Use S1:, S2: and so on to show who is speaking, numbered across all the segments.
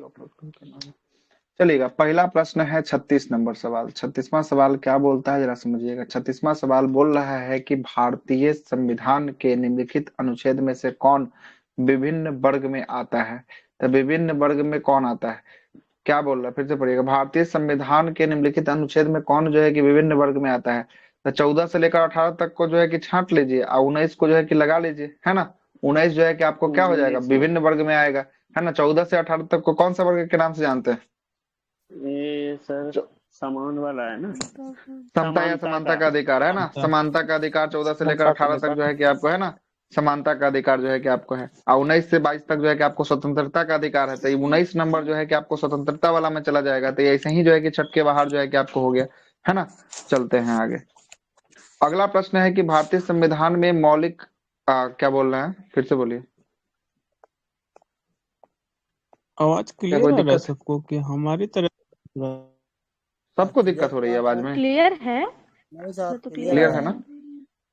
S1: Upload करना है। चलिएगा, पहला प्रश्न है 36 नंबर सवाल। 36वां सवाल क्या बोलता है, जरा समझिएगा। 36वां सवाल बोल रहा है कि भारतीय संविधान के निम्नलिखित अनुच्छेद में से कौन विभिन्न वर्ग में आता है। तो विभिन्न वर्ग में कौन आता है, क्या बोल रहा है, फिर से पढ़िएगा। भारतीय संविधान के निम्नलिखित अनुच्छेद में कौन जो है कि विभिन्न वर्ग में आता है। तो 14 से लेकर 18 तक को जो है कि छांट लीजिए और 19 को जो है कि लगा लीजिए, है ना। 19 जो है कि आपको क्या हो जाएगा,
S2: 19
S1: विभिन्न वर्ग में आएगा, है ना। 14 से 18 तक को कौन सा वर्ग के नाम से जानते हैं।
S2: ये सर
S1: जो-
S2: समान वाला है ना,
S1: समता या
S2: समानता
S1: समानता
S2: का।
S1: का अधिकार है ना, समानता का अधिकार 14 से लेकर 18 तक जो है कि आपको है ना, समानता का अधिकार जो है कि आपको है। और 19 से 22 तक जो है कि आपको स्वतंत्रता का अधिकार है। तो ये 19 नंबर जो है कि आपको स्वतंत्रता वाला में चला जाएगा। तो ये ऐसे ही जो है कि छठ के बाहर जो है कि आपको हो गया, है ना। चलते हैं आगे। अगला प्रश्न है कि भारतीय संविधान में मौलिक क्या बोल रहे हैं, फिर से बोलिए।
S3: आवाज
S1: क्या कोई
S3: क्लियर आ रहा है
S1: दिक्कत है,
S3: सबको कि हमारी तरफ?
S1: सबको दिक्कत हो रही है आवाज में।
S4: क्लियर है,
S5: नहीं सर,
S4: तो
S5: क्लियर
S1: क्लियर
S4: क्लियर
S1: है
S5: है।
S1: ना।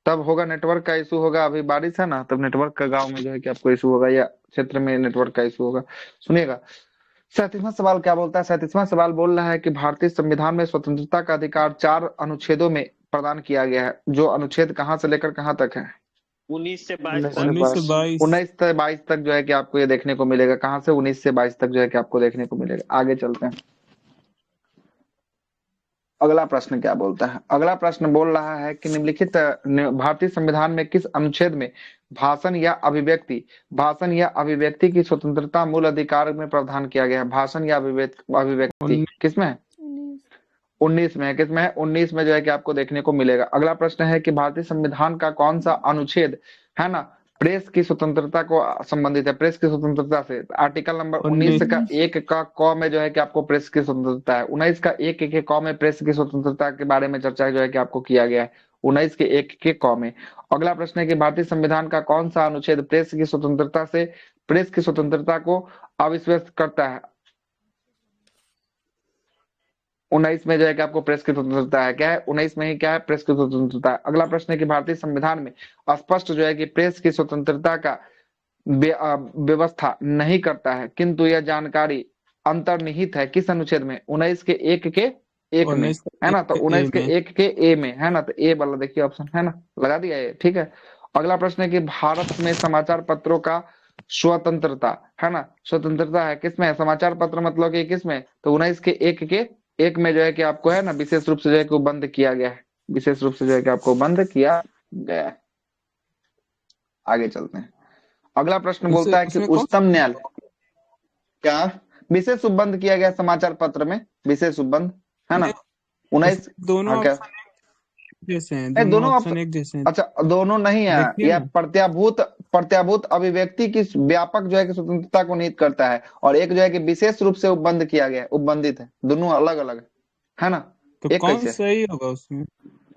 S1: तब होगा नेटवर्क का इशू होगा, अभी बारिश है ना, तब नेटवर्क का गांव में जो है कि आपको इशू होगा या क्षेत्र में नेटवर्क का इशू होगा। सुनिएगा, 37वां सवाल क्या बोलता है। 37वां सवाल बोल रहा है कि भारतीय संविधान में स्वतंत्रता का अधिकार 4 अनुच्छेदों में प्रदान किया गया है। जो अनुच्छेद कहाँ से लेकर कहाँ तक है।
S2: 19 से 22
S1: 19 से
S2: तक।
S3: 19 से 22।
S1: 19 से 22 तक जो है कि आपको ये देखने को मिलेगा। कहाँ से, 19 से 22 तक जो है कि आपको देखने को मिलेगा। आगे चलते हैं। अगला प्रश्न क्या बोलता है। अगला प्रश्न बोल रहा है कि निम्नलिखित भारतीय संविधान में किस अनुच्छेद में भाषण या अभिव्यक्ति की स्वतंत्रता मूल अधिकार में प्रावधान किया गया है। भाषण या अभिव्यक्ति किसमें है, 19 में है। किसमें है, 19 में जो है कि आपको देखने को मिलेगा। अगला प्रश्न है कि भारतीय संविधान का कौन सा अनुच्छेद है ना प्रेस की स्वतंत्रता को संबंधित है। प्रेस की स्वतंत्रता से आर्टिकल नंबर 19 का 1 का क में जो है कि आपको प्रेस की स्वतंत्रता है। 19 का 1 के क में प्रेस की स्वतंत्रता के बारे में चर्चा जो है कि आपको किया गया है। 19 के 1 के क में। अगला प्रश्न है कि भारतीय संविधान का कौन सा अनुच्छेद प्रेस की स्वतंत्रता को अविश्वस्त करता है। 19 में जो है कि आपको प्रेस की स्वतंत्रता है, क्या है 19 में ही क्या है, प्रेस की स्वतंत्रता है। अगला प्रश्न है कि भारतीय संविधान में स्पष्ट जो है कि प्रेस की स्वतंत्रता का व्यवस्था नहीं करता है, किंतु यह जानकारी अंतर्निहित है किस अनुच्छेद में, 19 के 1 के 1 में, है ना। तो 19 के 1 के ए में, है ना। तो ए वाला देखिए ऑप्शन, है ना, लगा दिया ये, ठीक है। अगला प्रश्न है कि भारत में समाचार पत्रों का स्वतंत्रता, है ना, स्वतंत्रता है किसमें, समाचार पत्र मतलब कि किसमें, तो 19 के 1 के 1 में जो है कि आपको है ना विशेष रूप से जो है कि बंद किया गया है। विशेष रूप से जो है कि आपको बंद किया गया है। आगे चलते हैं। अगला प्रश्न बोलता है कि
S3: उसमें कौन
S1: उच्चतम न्यायालय क्या विशेष उपबंध किया गया समाचार पत्र में, विशेष उपबंध, है ना। 19
S3: दोनों
S1: हाँ क्या,
S3: ऑप्शन जैसे हैं,
S1: नहीं
S3: दोनों
S1: दोनों
S3: ऑप्शन
S1: ऑप्शन,
S3: एक जैसे हैं।
S1: अच्छा दोनों नहीं है।
S3: देखिए
S1: यह
S3: ना,
S1: प्रत्याभूत अभिव्यक्ति की व्यापक जो है कि स्वतंत्रता को निहित करता है, और एक जो है कि विशेष रूप से उपबंध किया गया है, उपबंधित है। दोनों अलग अलग है ना।
S3: तो
S1: एक
S3: कौन
S1: कैसे,
S3: सही होगा उसमें?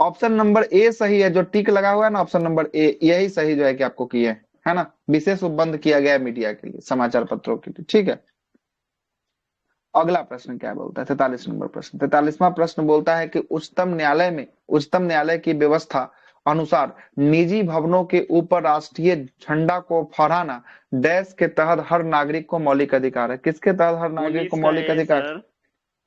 S1: ऑप्शन नंबर ए सही है, जो टिक लगा हुआ है ना ऑप्शन नंबर ए, यही सही जो है कि आपको किया है ना। विशेष उपबंध किया गया है मीडिया के लिए, समाचार पत्रों के लिए, ठीक है। अगला प्रश्न क्या बोलता है, 43 नंबर प्रश्न। 43वां प्रश्न बोलता है कि उच्चतम न्यायालय की व्यवस्था अनुसार निजी भवनों के ऊपर राष्ट्रीय झंडा को फहराना डैश के तहत हर नागरिक को मौलिक अधिकार है। किसके तहत हर नागरिक को
S2: 19 का
S1: मौलिक
S2: है
S1: अधिकार,
S2: सर।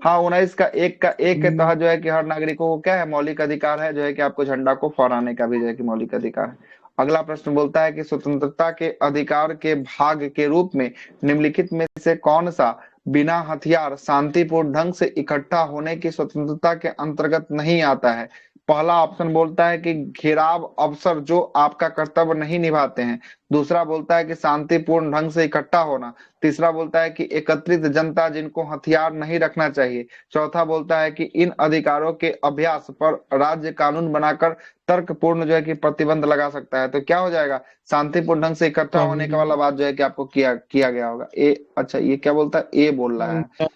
S1: हाँ 19 का 1 का 1 के तहत जो है कि हर नागरिकों को क्या है, मौलिक अधिकार है जो है कि आपको झंडा को फहराने का भी जो है कि मौलिक अधिकार है। अगला प्रश्न बोलता है कि स्वतंत्रता के अधिकार के भाग के रूप में निम्नलिखित में से कौन सा बिना हथियार शांतिपूर्ण ढंग से इकट्ठा होने की स्वतंत्रता के अंतर्गत नहीं आता है। पहला ऑप्शन बोलता है कि घेराव अफसर जो आपका कर्तव्य नहीं निभाते हैं। दूसरा बोलता है कि शांतिपूर्ण ढंग से इकट्ठा होना। तीसरा बोलता है कि एकत्रित जनता जिनको हथियार नहीं रखना चाहिए। चौथा बोलता है कि इन अधिकारों के अभ्यास पर राज्य कानून बनाकर तर्कपूर्ण जो है कि प्रतिबंध लगा सकता है। तो क्या हो जाएगा, शांतिपूर्ण ढंग से इकट्ठा होने का वाला बात जो है कि आपको किया गया होगा। ए अच्छा, ये क्या बोलता है, ए बोल रहा है।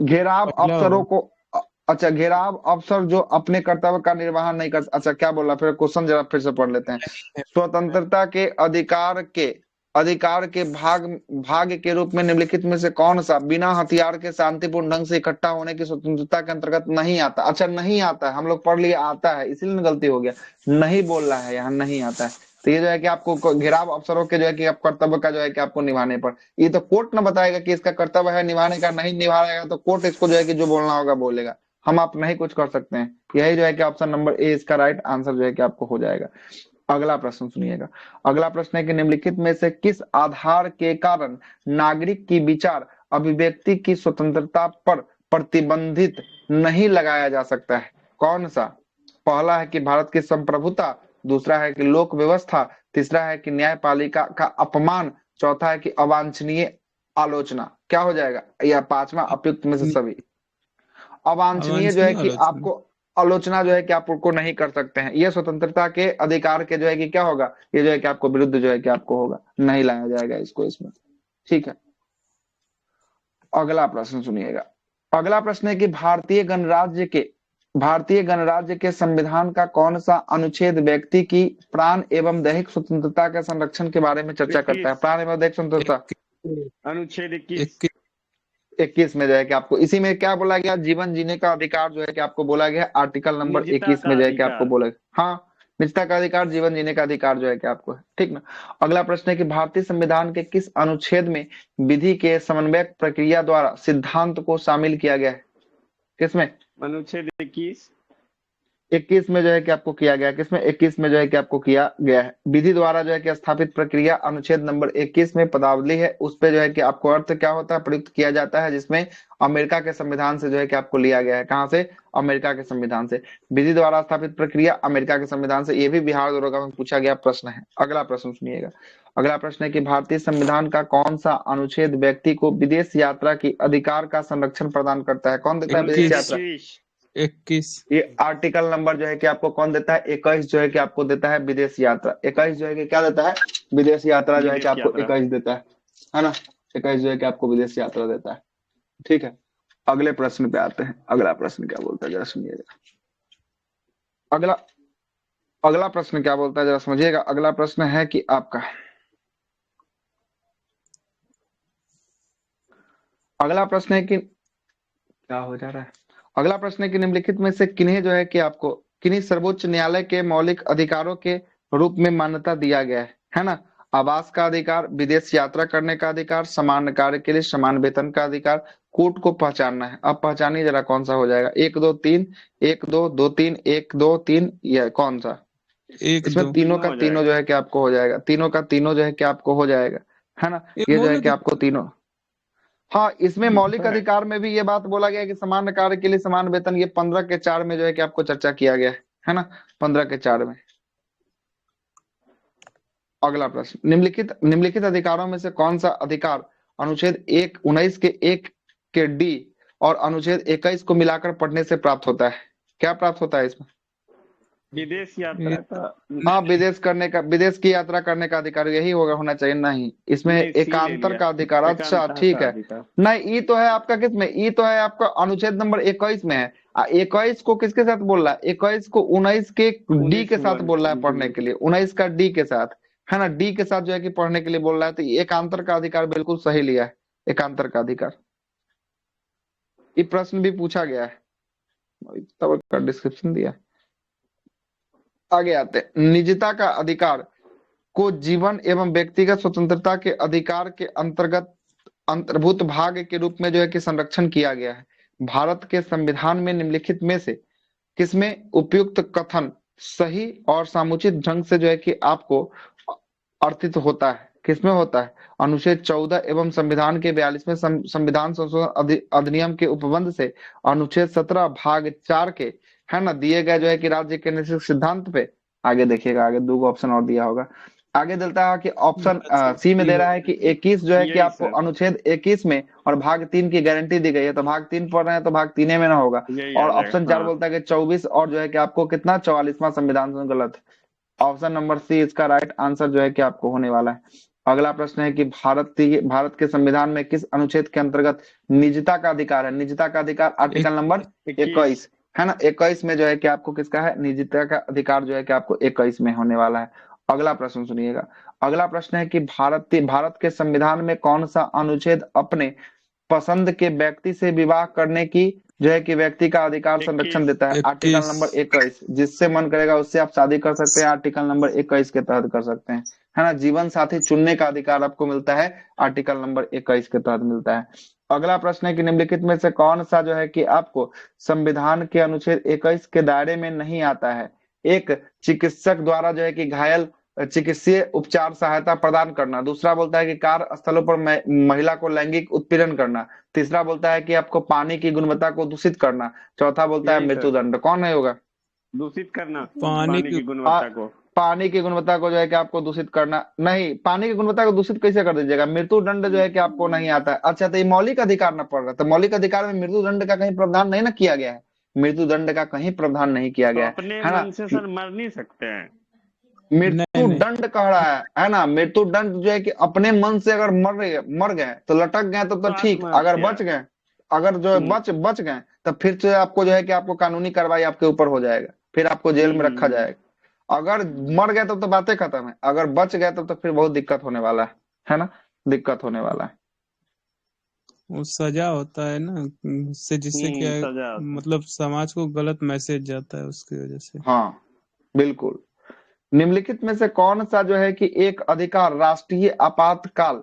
S1: घेराव
S3: पहला
S1: अफसरों
S3: होगा।
S1: को अच्छा, घेराव अफसर जो अपने कर्तव्य का निर्वहन नहीं कर, अच्छा क्या बोला, फिर क्वेश्चन जरा फिर से पढ़ लेते हैं। स्वतंत्रता के अधिकार के भाग के रूप में निम्नलिखित में से कौन सा बिना हथियार के शांतिपूर्ण ढंग से इकट्ठा होने की स्वतंत्रता के अंतर्गत नहीं आता। अच्छा नहीं आता है, हम लोग पढ़ लिए आता है, इसीलिए गलती हो गया, नहीं बोल रहा है यहाँ, नहीं आता है। तो ये जो है कि आपको घेराव अफसरों के जो है कि आप कर्तव्य का जो है कि आपको निभाने पर, ये तो कोर्ट ना बताएगा कि इसका कर्तव्य है निभाने का, नहीं निभाएगा तो कोर्ट इसको जो है कि जो बोलना होगा बोलेगा, हम आप नहीं कुछ कर सकते हैं। यही जो है कि ऑप्शन नंबर ए इसका राइट आंसर जो है कि आपको हो जाएगा। अगला प्रश्न सुनिएगा। अगला प्रश्न है कि निम्नलिखित में से किस आधार के कारण नागरिक की विचार अभिव्यक्ति की स्वतंत्रता पर प्रतिबंधित नहीं लगाया जा सकता है? कौन सा? पहला है कि भारत की संप्रभुता, दूसरा है कि लोक व्यवस्था, तीसरा है कि न्यायपालिका का अपमान, चौथा है कि अवांछनीय आलोचना। क्या हो जाएगा? या पांचवा उपयुक्त में से सभी। अवांछनीय जो है
S3: अवांछनीय
S1: कि
S3: आलोचना।
S1: आपको आलोचना जो है कि आप उनको नहीं कर सकते हैं, ये स्वतंत्रता के अधिकार के जो है कि क्या होगा, ये जो है कि आपको विरुद्ध जो है कि आपको होगा, नहीं लाया जाएगा इसको इसमें। ठीक है, अगला प्रश्न सुनिएगा। अगला प्रश्न है कि भारतीय गणराज्य के संविधान का कौन सा अनुच्छेद व्यक्ति की प्राण एवं दैहिक स्वतंत्रता के संरक्षण के बारे में चर्चा करता है?
S2: 21
S1: प्राण एवं दैहिक स्वतंत्रता
S2: अनुच्छेद 21
S3: 21
S1: 21 में जो है कि आपको इसी में क्या बोला गया, जीवन जीने का अधिकार जो है कि आपको बोला गया, आर्टिकल नंबर
S2: निजता
S1: 21 में
S2: का
S1: जो है कि आपको
S2: अधिकार।
S1: बोला गया। हाँ, निजता का अधिकार, जीवन जीने का अधिकार जो है कि आपको है। ठीक ना। अगला प्रश्न है कि भारतीय संविधान के किस अनुच्छेद में विधि के समन्वयक प्रक्रिया द्वारा सिद्धांत को शामिल किया गया है? किसमें?
S2: अनुच्छेद 21
S1: 21 में जो है कि आपको किया गया, किसमें? 21 में जो है कि आपको किया गया है। विधि द्वारा जो है कि स्थापित प्रक्रिया अनुच्छेद नंबर 21 में पदावली है, उस पे जो है कि आपको अर्थ क्या होता है, प्रयुक्त किया जाता है, जिसमें अमेरिका के संविधान से जो है कि आपको लिया गया है। कहां से? अमेरिका के संविधान से। विधि द्वारा स्थापित प्रक्रिया अमेरिका के संविधान से, ये भी बिहार दरोगा में पूछा गया प्रश्न है। अगला प्रश्न सुनिएगा। अगला प्रश्न है कि भारतीय संविधान का कौन सा अनुच्छेद व्यक्ति को विदेश यात्रा की अधिकार का संरक्षण प्रदान करता है? कौन देता है विदेश
S2: अनुच्छेद
S1: यात्रा?
S3: 21
S1: ये आर्टिकल नंबर जो है कि आपको कौन देता है? 21 जो है कि आपको देता है विदेश यात्रा। 21 जो है कि क्या देता है? विदेश यात्रा जो है कि
S2: विदेश
S1: आपको
S2: यात्रा।
S1: 21 देता है ना। 21 जो है कि आपको विदेश यात्रा देता है। ठीक है, अगले प्रश्न पे आते हैं। अगला प्रश्न क्या बोलता है जरा सुनिएगा। अगला अगला प्रश्न क्या बोलता है जरा समझिएगा। अगला प्रश्न है कि आपका, अगला प्रश्न है कि क्या हो जा रहा है। अगला प्रश्न है कि निम्नलिखित में से किन्हें जो है कि आपको किन्हीं सर्वोच्च न्यायालय के मौलिक अधिकारों के रूप में मान्यता दिया गया है ना? आवास का अधिकार, विदेश यात्रा करने का अधिकार, समान कार्य के लिए समान वेतन का अधिकार, कोर्ट को पहचानना है। अब पहचानिए जरा कौन सा हो जाएगा। 1 2 3, 1 2 2 3, 1 2 3, या कौन सा?
S3: 1
S1: इसमें
S3: 2
S1: तीनों
S2: तीनों
S1: का
S2: हो
S1: तीनों
S2: जाएगा।
S1: जो है कि आपको हो जाएगा, तीनों का तीनों जो है कि आपको हो जाएगा, है ना।
S3: ये
S1: ये जो है
S3: मौलिक
S1: कि आपको तीनों, हाँ, इसमें
S2: ये
S1: मौलिक
S2: तो है।
S1: अधिकार में भी ये बात बोला गया है कि समान कार्य के लिए समान वेतन, ये 15 के 4 में जो है कि आपको चर्चा किया गया है ना, 15 के 4 में। अगला प्रश्न, निम्नलिखित अधिकारों में से कौन सा अधिकार अनुच्छेद 19 के 1 के डी और अनुच्छेद 21 को मिलाकर पढ़ने से प्राप्त होता है? क्या प्राप्त होता है इसमें?
S2: विदेश यात्रा का
S1: हाँ, विदेश की यात्रा करने का अधिकार, यही होगा, होना चाहिए। नहीं, इसमें
S2: नहीं, सी ले
S1: एकांतर
S2: लिया।
S1: का अधिकार। अच्छा,
S2: एकांतर
S1: ठीक
S2: का
S1: है।
S2: अधिकार।
S1: नहीं, ई तो है आपका किसमें? ई तो है आपका अनुच्छेद नंबर 21 में है। 21 को किसके साथ बोल रहा है? 21 को 19 के डी
S2: 19
S1: के साथ बोल रहा है पढ़ने
S2: डी।
S1: के लिए, 19 का डी के साथ, है ना, डी के साथ जो है कि पढ़ने के लिए बोल रहा है। तो ये एकांतर का अधिकार बिल्कुल सही लिया है, एकांतर का अधिकार। ये प्रश्न भी पूछा गया है, तब का डिस्क्रिप्शन दिया। आगे आते हैं। निजता का अधिकार को जीवन एवं व्यक्तिगत स्वतंत्रता के अधिकार के अंतर्गत अंतर्भूत भाग के रूप में जो है कि संरक्षण किया गया है। भारत के संविधान में निम्नलिखित में से किसमें उपयुक्त कथन सही और समुचित ढंग से जो है कि आपको अर्थित होता है? किसमें होता है? अनुच्छेद 14 एवं संविधान के 42वें संविधान संशोधन अधिनियम के उपबंध से अनुच्छेद 17 भाग 4 के, है ना, दिए गए जो है कि राज्य के निश्चित सिद्धांत पे। आगे देखिएगा, आगे दो ऑप्शन और दिया होगा। आगे देता है कि ऑप्शन सी में दे रहा है कि 21 जो है कि
S2: यही
S1: आपको
S2: सर,
S1: अनुच्छेद 21 में और भाग 3 की गारंटी दी गई है, तो भाग 3 पढ़ रहे हैं तो भाग 3 में ना होगा।
S2: यही आ
S1: और
S2: जाएगा।
S1: ऑप्शन 4
S2: हाँ,
S1: बोलता है कि 24 और जो है कि आपको कितना 44वां संविधान संशोधन गलत है। ऑप्शन नंबर सी इसका राइट आंसर जो है कि आपको होने वाला है। अगला प्रश्न है कि भारत के संविधान में किस अनुच्छेद के अंतर्गत निजता का अधिकार है? निजता का अधिकार आर्टिकल नंबर 21, है ना। 21 में जो है कि आपको किसका है? निजता का अधिकार जो है कि आपको 21 में होने वाला है। अगला प्रश्न सुनिएगा। अगला प्रश्न है कि भारत के संविधान में कौन सा अनुच्छेद अपने पसंद के व्यक्ति से विवाह करने की जो है कि व्यक्ति का अधिकार संरक्षण
S2: 21
S1: देता है? आर्टिकल नंबर 21, जिससे मन करेगा उससे आप शादी कर सकते हैं, आर्टिकल नंबर 21 के तहत कर सकते हैं, है ना। जीवन साथी चुनने का अधिकार आपको मिलता है, आर्टिकल नंबर 21 के तहत मिलता है। अगला प्रश्न है कि निम्नलिखित में से कौन सा जो है कि आपको संविधान के अनुच्छेद 21 के दायरे में नहीं आता है? एक, चिकित्सक द्वारा जो है कि घायल चिकित्सीय उपचार सहायता प्रदान करना। दूसरा बोलता है कि कार्यस्थलों पर महिला को लैंगिक उत्पीड़न करना। तीसरा बोलता है कि आपको पानी की गुणवत्ता को दूषित करना। चौथा बोलता है
S2: यही सर,
S1: मृत्युदंड। कौन है होगा?
S2: दूषित करना
S3: पानी
S2: पानी
S3: की
S2: की गुणवत्ता को।
S1: पानी की गुणवत्ता को जो है कि आपको दूषित करना नहीं, पानी की गुणवत्ता को दूषित कैसे कर दीजिएगा? मृत्युदंड जो है कि आपको नहीं आता है। अच्छा, तो ये मौलिक अधिकार ना पड़ रहा, तो मौलिक अधिकार में मृत्युदंड का कहीं प्रावधान नहीं ना किया गया है, मृत्युदंड का कहीं प्रावधान नहीं किया
S2: तो
S1: गया
S2: अपने
S1: है ना।
S2: मन से सर मर नहीं सकते हैं।
S3: नहीं नहीं
S1: मृत्युदंड कह रहा है ना। मृत्युदंड जो है कि अपने मन से अगर मर गए तो लटक गए तो
S2: तो
S1: ठीक, अगर
S2: आत्महत्या।
S1: बच गए, अगर जो है बच गए तो फिर से आपको जो है कि आपको कानूनी कार्रवाई आपके ऊपर हो जाएगा, फिर आपको जेल में रखा जाएगा। अगर मर गए तो बातें खत्म है, अगर बच गए तो फिर बहुत दिक्कत होने वाला है ना, दिक्कत होने वाला है।
S3: वो सजा होता है ना, उससे जिससे क्या है,
S2: सजा होता है।
S3: मतलब समाज को गलत मैसेज जाता है उसकी वजह से।
S1: हाँ बिल्कुल। निम्नलिखित में से कौन सा जो है कि एक अधिकार राष्ट्रीय आपातकाल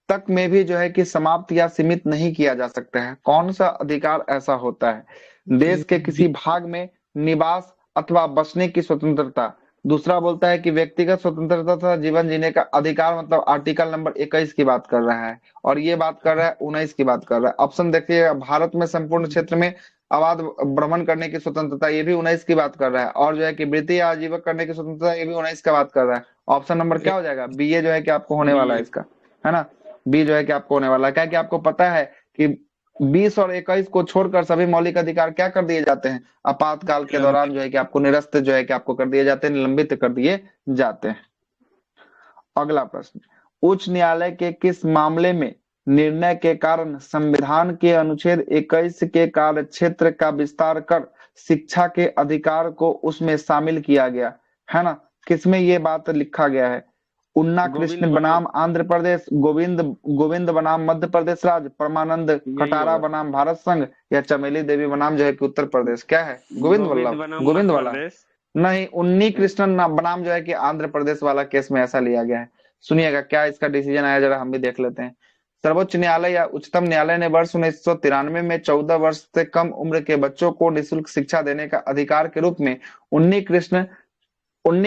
S1: तक में भी जो है कि समाप्त या सीमित नहीं किया जा सकता है? कौन सा अधिकार ऐसा होता है? देश के किसी भाग में निवास अथवा बसने की स्वतंत्रता। दूसरा बोलता है कि व्यक्तिगत स्वतंत्रता तथा जीवन जीने का अधिकार, मतलब आर्टिकल नंबर 21 की बात कर रहा है, और ये बात कर रहा है 19 की बात कर रहा है। ऑप्शन देखिए, भारत में संपूर्ण क्षेत्र में अबाध भ्रमण करने की स्वतंत्रता, ये भी 19 की बात कर रहा है, और जो है कि वृत्ति या आजीविका करने की स्वतंत्रता, ये भी 19 का बात कर रहा है। ऑप्शन नंबर क्या हो जाएगा? बी ए जो है कि आपको होने वाला है इसका, है ना। बी जो है कि आपको होने वाला है, क्या कि आपको पता है कि 20 और 21 को छोड़कर सभी मौलिक अधिकार क्या कर दिए जाते हैं? आपातकाल के दौरान जो है कि आपको निरस्त जो है कि आपको कर दिए जाते हैं, निलंबित कर दिए जाते हैं। अगला प्रश्न, उच्च न्यायालय के किस मामले में निर्णय के कारण संविधान के अनुच्छेद 21 के कार्यक्षेत्र का विस्तार कर शिक्षा के अधिकार को उसमें शामिल किया गया, है ना? किसमें ये बात लिखा गया है? उन्ना कृष्ण
S2: गोविंद
S1: बनाम आंध्र प्रदेश, गोविंद गोविंद बनाम मध्य प्रदेश राज्य, परमानंद
S2: यही
S1: खटारा
S2: होगा।
S1: बनाम भारत संघ, या चमेली देवी बनाम जो है कि उत्तर प्रदेश। क्या है? गोविंद
S2: गोविंद
S1: वल्लभ,
S2: बनाम
S1: गोविंद
S2: मध्य
S1: वाला
S2: प्रदेश।
S1: नहीं, उन्नी कृष्णन बनाम जो है कि आंध्र प्रदेश वाला केस में ऐसा लिया गया है। सुनिएगा क्या इसका डिसीजन आया, जरा हम भी देख लेते हैं। सर्वोच्च न्यायालय या उच्चतम न्यायालय ने वर्ष 1993 में 14 वर्ष से कम उम्र के बच्चों को निःशुल्क शिक्षा देने का अधिकार के रूप में उन्नी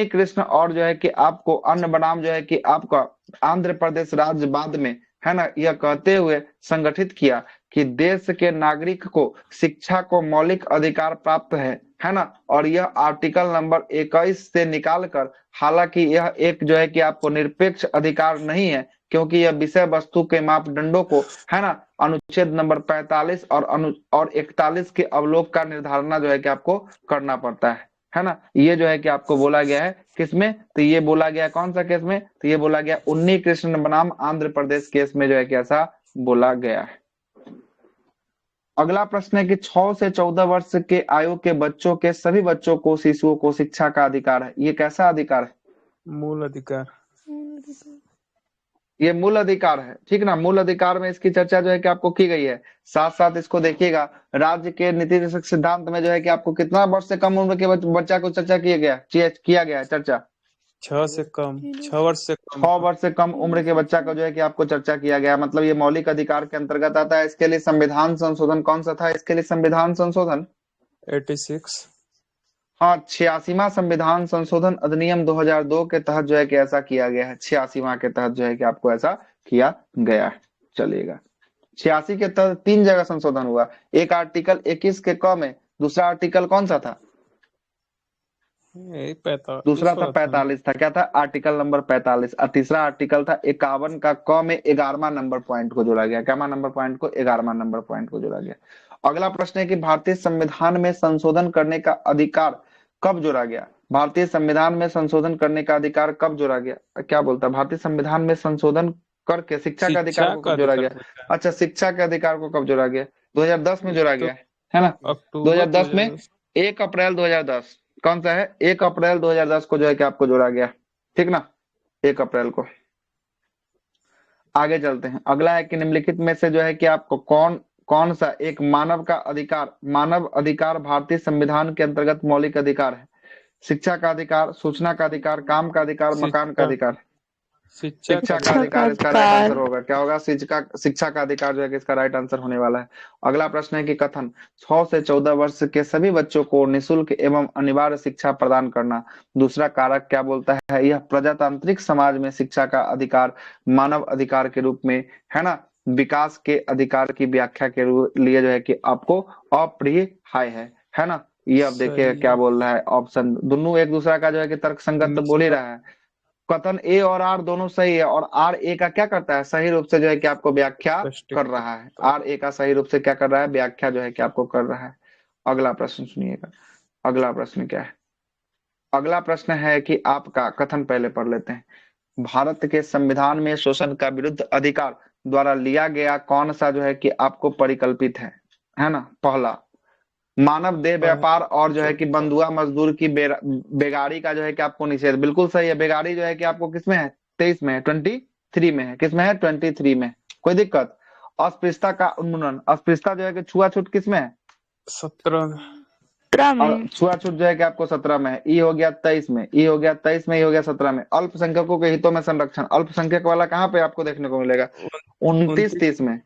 S1: कृष्ण और जो है कि आपको अन्य बनाम जो है कि आपका आंध्र प्रदेश राज्य बाद में, है ना, यह कहते हुए संगठित किया कि देश के नागरिक को शिक्षा को मौलिक अधिकार प्राप्त है ना। और यह आर्टिकल नंबर 21 से निकालकर, हालांकि यह एक जो है कि आपको निरपेक्ष अधिकार नहीं है, क्योंकि यह विषय वस्तु के मापदंडों को, है ना, अनुच्छेद नंबर 45 और 41 के अवलोक का निर्धारण जो है कि आपको करना पड़ता है ना। ये जो है कि आपको बोला गया है किसमें? तो ये बोला गया कौन सा केस में? तो ये बोला गया उन्नी कृष्ण बनाम आंध्र प्रदेश केस में जो है कि ऐसा बोला गया है। अगला प्रश्न है कि 6 से 14 वर्ष के आयु के बच्चों के सभी बच्चों को, शिशुओं को शिक्षा का अधिकार है। ये कैसा अधिकार है?
S3: मूल अधिकार।
S1: ये मूल अधिकार है, ठीक ना। मूल अधिकार में इसकी चर्चा जो है कि आपको की गई है। साथ साथ इसको देखिएगा, राज्य के नीति सिद्धांत में जो है कि आपको कितना वर्ष से कम उम्र के बच्चा को चर्चा किया गया है चर्चा?
S3: 6 से कम, 6 वर्ष से कम।
S1: 6 वर्ष से कम उम्र के बच्चा को जो है कि आपको चर्चा किया गया, मतलब ये मौलिक अधिकार के अंतर्गत आता है। इसके लिए संविधान संशोधन कौन सा था? इसके लिए संविधान संशोधन
S3: 86।
S1: हाँ, 86वां संविधान संशोधन अधिनियम 2002 के तहत जो है कि ऐसा किया गया है। 86वां के तहत जो है कि आपको ऐसा किया गया है। चलिएगा, 86 के तहत 3 जगह संशोधन हुआ। एक आर्टिकल 21 के क में, दूसरा आर्टिकल कौन सा था? दूसरा था 45 था। क्या था? Article number 45। और तीसरा आर्टिकल था 51 का क में 11वां नंबर पॉइंट को जोड़ा गया। क्या नंबर पॉइंट को? 11वां नंबर पॉइंट को जोड़ा गया। अगला प्रश्न है कि भारतीय संविधान में संशोधन करने का अधिकार कब जोड़ा गया? भारतीय संविधान में संशोधन करने का अधिकार कब जोड़ा गया? क्या बोलता है? भारतीय संविधान में संशोधन करके शिक्षा के अधिकार को कब जोड़ा गया? अच्छा, शिक्षा के अधिकार को कब जोड़ा गया? 2010 में जोड़ा गया है ना। 2010 में 1 अप्रैल 2010 कौन सा है? 1 अप्रैल 2010 को जो है कि आपको जोड़ा गया, ठीक ना, 1 अप्रैल को। आगे चलते हैं। अगला है कि निम्नलिखित में से जो है कि आपको कौन सा एक मानव अधिकार भारतीय संविधान के अंतर्गत मौलिक अधिकार है? शिक्षा का अधिकार, सूचना का अधिकार, काम का अधिकार, मकान का
S3: शिक्षा
S1: अधिकार।
S3: शिक्षा
S1: शिक्षा
S3: का
S1: का
S4: शिक्षा का
S1: अधिकार इसका राइट आंसर
S4: अधिकार।
S1: होगा। क्या होगा? शिक्षा का अधिकार जो है कि इसका राइट आंसर होने वाला है। अगला प्रश्न है कि कथन 6 से 14 वर्ष के सभी बच्चों को निःशुल्क एवं अनिवार्य शिक्षा प्रदान करना दूसरा कारक क्या बोलता है? यह प्रजातांत्रिक समाज में शिक्षा का अधिकार मानव अधिकार के रूप में, है ना, विकास के अधिकार की व्याख्या के लिए जो है कि आपको अपरिहार्य है ना। ये अब देखिए
S3: सही
S1: क्या
S3: है।
S1: बोल रहा है। ऑप्शन दोनों एक दूसरा का जो है कि तर्क संगत तो बोल ही रहा है। कथन ए और आर दोनों सही है, और आर ए का क्या करता है? सही रूप से जो है कि आपको व्याख्या कर
S3: स्पष्टीकरण
S1: रहा है।
S3: करता
S1: आर ए का सही रूप से क्या कर रहा है? व्याख्या जो है कि आपको कर रहा है। अगला प्रश्न सुनिएगा। अगला प्रश्न क्या है? अगला प्रश्न है कि आपका कथन पहले पढ़ लेते हैं। भारत के संविधान में शोषण का विरुद्ध अधिकार द्वारा लिया गया कौन सा जो है कि आपको परिकल्पित है ना? पहला, मानव देह
S3: है।
S1: व्यापार और जो है कि
S3: 24
S1: बंधुआ मजदूर की बेगारी का जो है कि आपको निषेध। बिल्कुल सही है। बेगारी जो है कि आपको किसमें है? 23 में है, 23 में है। किसमें है? 23 में। कोई दिक्कत? अस्पृश्यता का उन्मूलन, अस्पृश्यता जो है कि छुआछूत किसमें है?
S3: 17
S4: सत्रह
S1: और
S4: में।
S1: छुआछूत जो है कि आपको 17 में है। ई हो गया 23 में, ई हो गया 23 में, ई हो गया 17 में। अल्पसंख्यकों के हितों में संरक्षण, अल्पसंख्यक वाला कहाँ पे आपको देखने को मिलेगा? 29
S3: 29
S1: 30 में,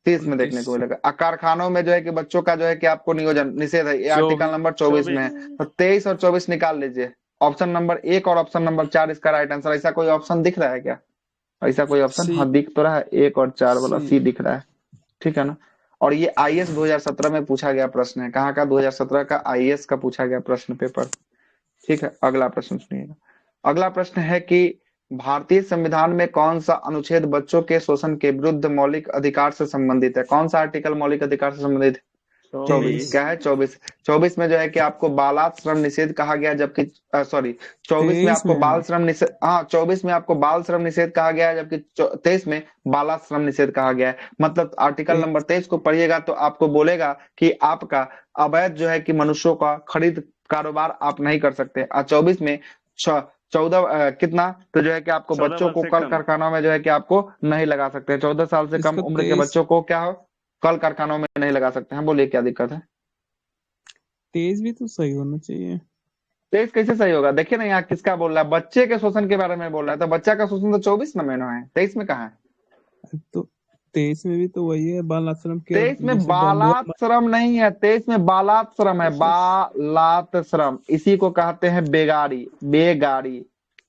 S1: 30 में देखने
S3: 29
S1: को मिलेगा। कारखानों में जो है कि बच्चों का जो है कि आपको नियोजन निषेध है, ये आर्टिकल
S3: 24
S1: नंबर 24 में है। तो 23 और 24 निकाल लीजिए। ऑप्शन नंबर 1 और ऑप्शन नंबर 4 इसका राइट आंसर। ऐसा कोई ऑप्शन दिख रहा है क्या? ऐसा कोई ऑप्शन?
S3: सी
S1: हाँ दिख तो रहा है, 1 और 4 वाला
S3: सी
S1: सी दिख रहा है। ठीक है ना। और ये आईएएस 2017 में पूछा गया प्रश्न है। कहाँ का? 2017 का आईएएस का पूछा गया प्रश्न पेपर। ठीक है। अगला प्रश्न सुनिएगा। अगला प्रश्न है कि भारतीय संविधान में कौन सा अनुच्छेद बच्चों के शोषण के विरुद्ध मौलिक अधिकार से संबंधित है? कौन सा आर्टिकल मौलिक अधिकार से संबंधित है? 24।
S3: 23
S1: क्या है? 24। 24 में जो है कि आपको बालात श्रम निषेध कहा गया, जबकि सॉरी 24 में
S3: 23
S1: आपको
S3: में
S1: बाल
S3: है।
S1: श्रम निषेध, हाँ 24 में आपको बाल श्रम निषेध कहा गया है, जबकि 23 में बाला श्रम निषेध कहा गया है। मतलब आर्टिकल नंबर 23 को पढ़िएगा तो आपको बोलेगा कि आपका अवैध जो है कि मनुष्यों का खरीद कारोबार आप नहीं कर सकते। और 24 में 14 कितना तो जो है कि आपको
S2: 14
S1: बच्चों
S2: वर्ष
S1: को
S2: से
S1: कल
S2: कम।
S1: कारखानों में जो है कि आपको नहीं लगा सकते। 14 साल से कम
S3: इसका
S1: उम्र के
S3: 23
S1: बच्चों को क्या हो? कल कारखानों में नहीं लगा सकते हैं। बोलिए क्या दिक्कत है?
S3: 23 भी तो सही होना चाहिए।
S1: 23 कैसे सही होगा? देखिए ना यहाँ किसका बोल रहा है? बच्चे के शोषण के बारे में बोल रहा है। तो बच्चा का शोषण तो 24 में है, 23 में कहाँ है?
S3: तो 23 में भी तो वही है, बाल आश्रम के
S1: 23 में
S3: जैसे
S1: बालात श्रम नहीं है, 23 में बालात श्रम है। बालात श्रम इसी को कहते हैं बेगारी। बेगारी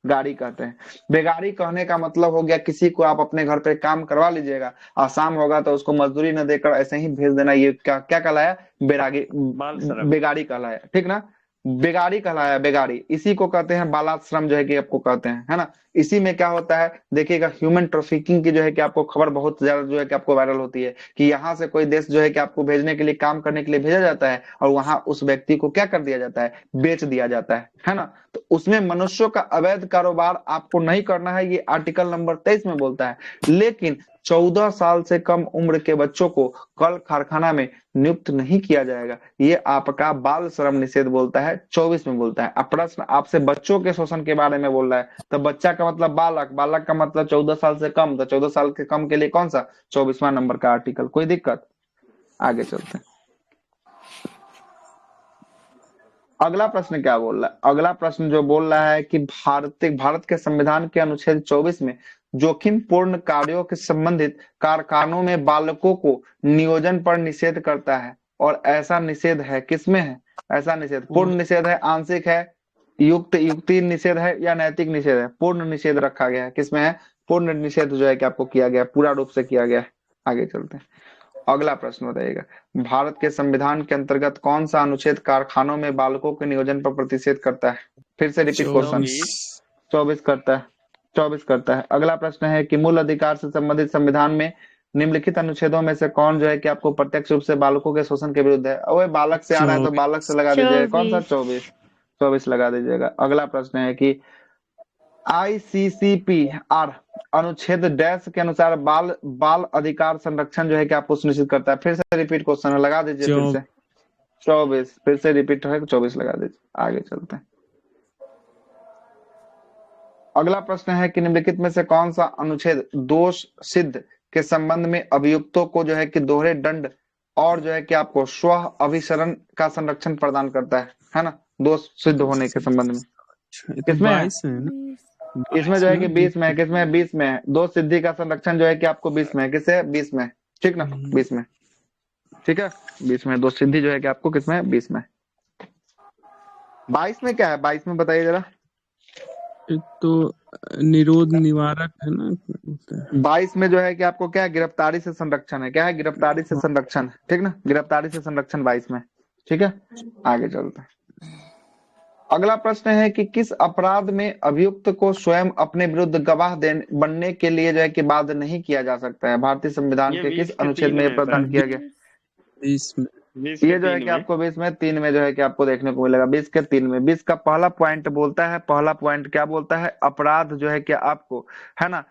S1: गाड़ी कहते हैं। बेगारी कहने का मतलब हो गया किसी को आप अपने घर पे काम करवा लीजिएगा और शाम होगा तो उसको मजदूरी न देकर ऐसे ही भेज देना। ये क्या क्या कहलाया? बेरागी,
S2: बाल श्रम।
S1: बेगारी कहलाया। ठीक ना। बेगारी कहलाया, बेगारी। इसी को कहते हैं बालात श्रम जो है कि आपको कहते हैं, है ना। इसी में क्या होता है देखिएगा, ह्यूमन ट्रैफिकिंग की जो है कि आपको खबर बहुत ज्यादा जो है कि आपको वायरल होती है कि यहाँ से कोई देश जो है कि आपको भेजने के लिए, काम करने के लिए भेजा जाता है और वहां उस व्यक्ति को क्या कर दिया जाता है? बेच दिया जाता है ना। तो उसमें मनुष्यों का अवैध कारोबार आपको नहीं करना है, ये आर्टिकल नंबर 23 में बोलता है। लेकिन 14 साल से कम उम्र के बच्चों को कल कारखाना में नियुक्त नहीं किया जाएगा, ये आपका बाल श्रम निषेध बोलता है, 24 में बोलता है। अब प्रश्न आपसे बच्चों के शोषण के बारे में बोल रहा है, तो बच्चा का मतलब बालक, बालक का मतलब 14 साल से कम, तो 14 साल के कम के लिए कौन सा? 24वां नंबर का आर्टिकल। कोई दिक्कत? आगे चलते हैं। अगला प्रश्न क्या बोल रहा है? अगला प्रश्न जो बोल रहा है कि भारत के संविधान के अनुच्छेद 24 में जोखिम पूर्ण कार्यों के संबंधित कारखानों में बालकों को नियोजन पर निषेध करता है, और ऐसा निषेध है किसमें है? ऐसा निषेध पूर्ण निषेध है, आंशिक है, युक्ति निषेध है, या नैतिक निषेध है? पूर्ण निषेध रखा गया है। किसमें है? पूर्ण निषेध जो है कि आपको किया गया, पूरा रूप से किया गया है। आगे चलते हैं। अगला प्रश्न बताइएगा। भारत के संविधान के अंतर्गत कौन सा अनुच्छेद कारखानों में बालकों के नियोजन पर प्रतिषेध करता है? फिर से रिपीट क्वेश्चन। 24 करता है, 24 करता है। अगला प्रश्न है कि मूल अधिकार से संबंधित संविधान में निम्नलिखित अनुच्छेदों में से कौन जो है कि आपको प्रत्यक्ष रूप से बालकों के शोषण के विरुद्ध है? ओए बालक से आ रहा है तो बालक से लगा दीजिएगा। कौन सा? 24 24 लगा दीजिएगा। अगला प्रश्न है कि ICCPR अनुच्छेद डैश के अनुसार बाल अधिकार संरक्षण जो है कि आपको सुनिश्चित करता है। फिर से रिपीट क्वेश्चन लगा दीजिए। फिर से 24 फिर से रिपीट है, 24 लगा दीजिए। आगे चलते हैं। अगला प्रश्न है कि निम्नलिखित में से कौन सा अनुच्छेद दोष सिद्ध के संबंध में अभियुक्तों को जो है कि दोहरे दंड और जो है कि आपको स्व अभिसरण का संरक्षण प्रदान करता है ना, दोष सिद्ध होने के संबंध में।
S3: अच्छा, ये तो
S1: किसमें है?
S3: 22 में है ना,
S1: इसमें
S3: 22
S1: जो है
S3: में
S1: कि 20 में है, किसमें है? 20 में है। दोष सिद्धि का संरक्षण जो है कि आपको 20 में है, किससे है? 20 में, ठीक ना, 20 में, ठीक है, 20 में दोष सिद्धि जो है कि आपको किसमें है? 20 में। 22 में क्या है? 22 में बताइए जरा।
S3: एक तो निरोध निवारक है ना, क्या बोलते हैं?
S1: 22 में जो है कि आपको क्या है? गिरफ्तारी से संरक्षण है। क्या है? गिरफ्तारी से संरक्षण, ठीक ना, गिरफ्तारी से संरक्षण 22 में, ठीक है। आगे चलते हैं। अगला प्रश्न है कि किस अपराध में अभियुक्त को स्वयं अपने विरुद्ध गवाह बनने के लिए जो है कि बाध्य नहीं किया जा सकता है? भारतीय संविधान
S2: ये
S1: के
S2: 20
S1: किस
S2: के
S1: अनुच्छेद
S2: 3
S1: में
S2: में
S1: यह
S2: है
S1: प्रावधान
S2: सर,
S1: किया गया?
S3: 20 में
S2: 20 के
S1: ये जो है
S2: 3
S1: कि
S2: में।
S1: आपको 20 में 3 में जो है कि आपको देखने को मिलेगा। 20 के 3 में 20 का पहला पॉइंट बोलता है, पहला पॉइंट क्या बोलता है? अपराध जो है कि आपको, है ना,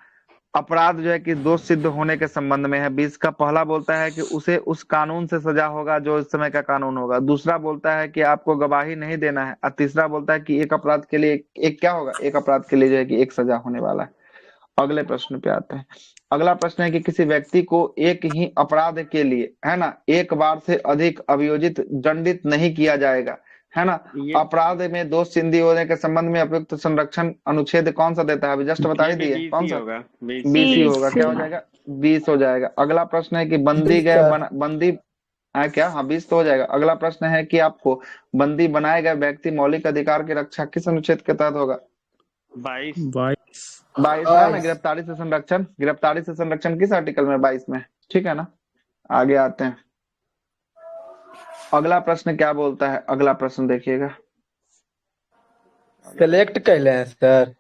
S1: अपराध जो है कि दोष सिद्ध होने के संबंध में है। 20 का पहला बोलता है कि उसे उस कानून से सजा होगा जो इस समय का कानून होगा। दूसरा बोलता है कि आपको गवाही नहीं देना है। और तीसरा बोलता है कि एक अपराध के लिए एक क्या होगा? एक अपराध के लिए जो है कि एक सजा होने वाला है। अगले प्रश्न पे आते हैं। अगला प्रश्न है कि किसी व्यक्ति को एक ही अपराध के लिए, है ना, एक बार से अधिक अभियोजित दंडित नहीं किया जाएगा, है ना।
S2: ये
S1: अपराध में दोष सिद्धि होने के संबंध में उपयुक्त संरक्षण अनुच्छेद कौन सा देता है? अभी जस्ट बता
S2: ये
S1: ही
S2: भी
S1: दिए,
S2: 20
S1: कौन
S2: ही
S1: सा?
S2: होगा, 20
S1: 20 ही
S2: 20।
S1: होगा। क्या हो जाएगा? 20 हो जाएगा। अगला प्रश्न है कि बंदी
S4: 20
S1: गए
S4: का
S1: बंदी क्या? हाँ, 20 तो हो जाएगा। अगला प्रश्न है कि आपको बंदी बनाए गए व्यक्ति मौलिक अधिकार की रक्षा किस अनुच्छेद के तहत होगा?
S2: 22।
S3: 22
S1: 22 है ना, गिरफ्तारी से संरक्षण। गिरफ्तारी से संरक्षण किस आर्टिकल में? 22 में, ठीक है ना। आगे आते हैं। अगला प्रश्न क्या बोलता है? अगला प्रश्न देखिएगा।
S4: सेलेक्ट कैले हैं सर,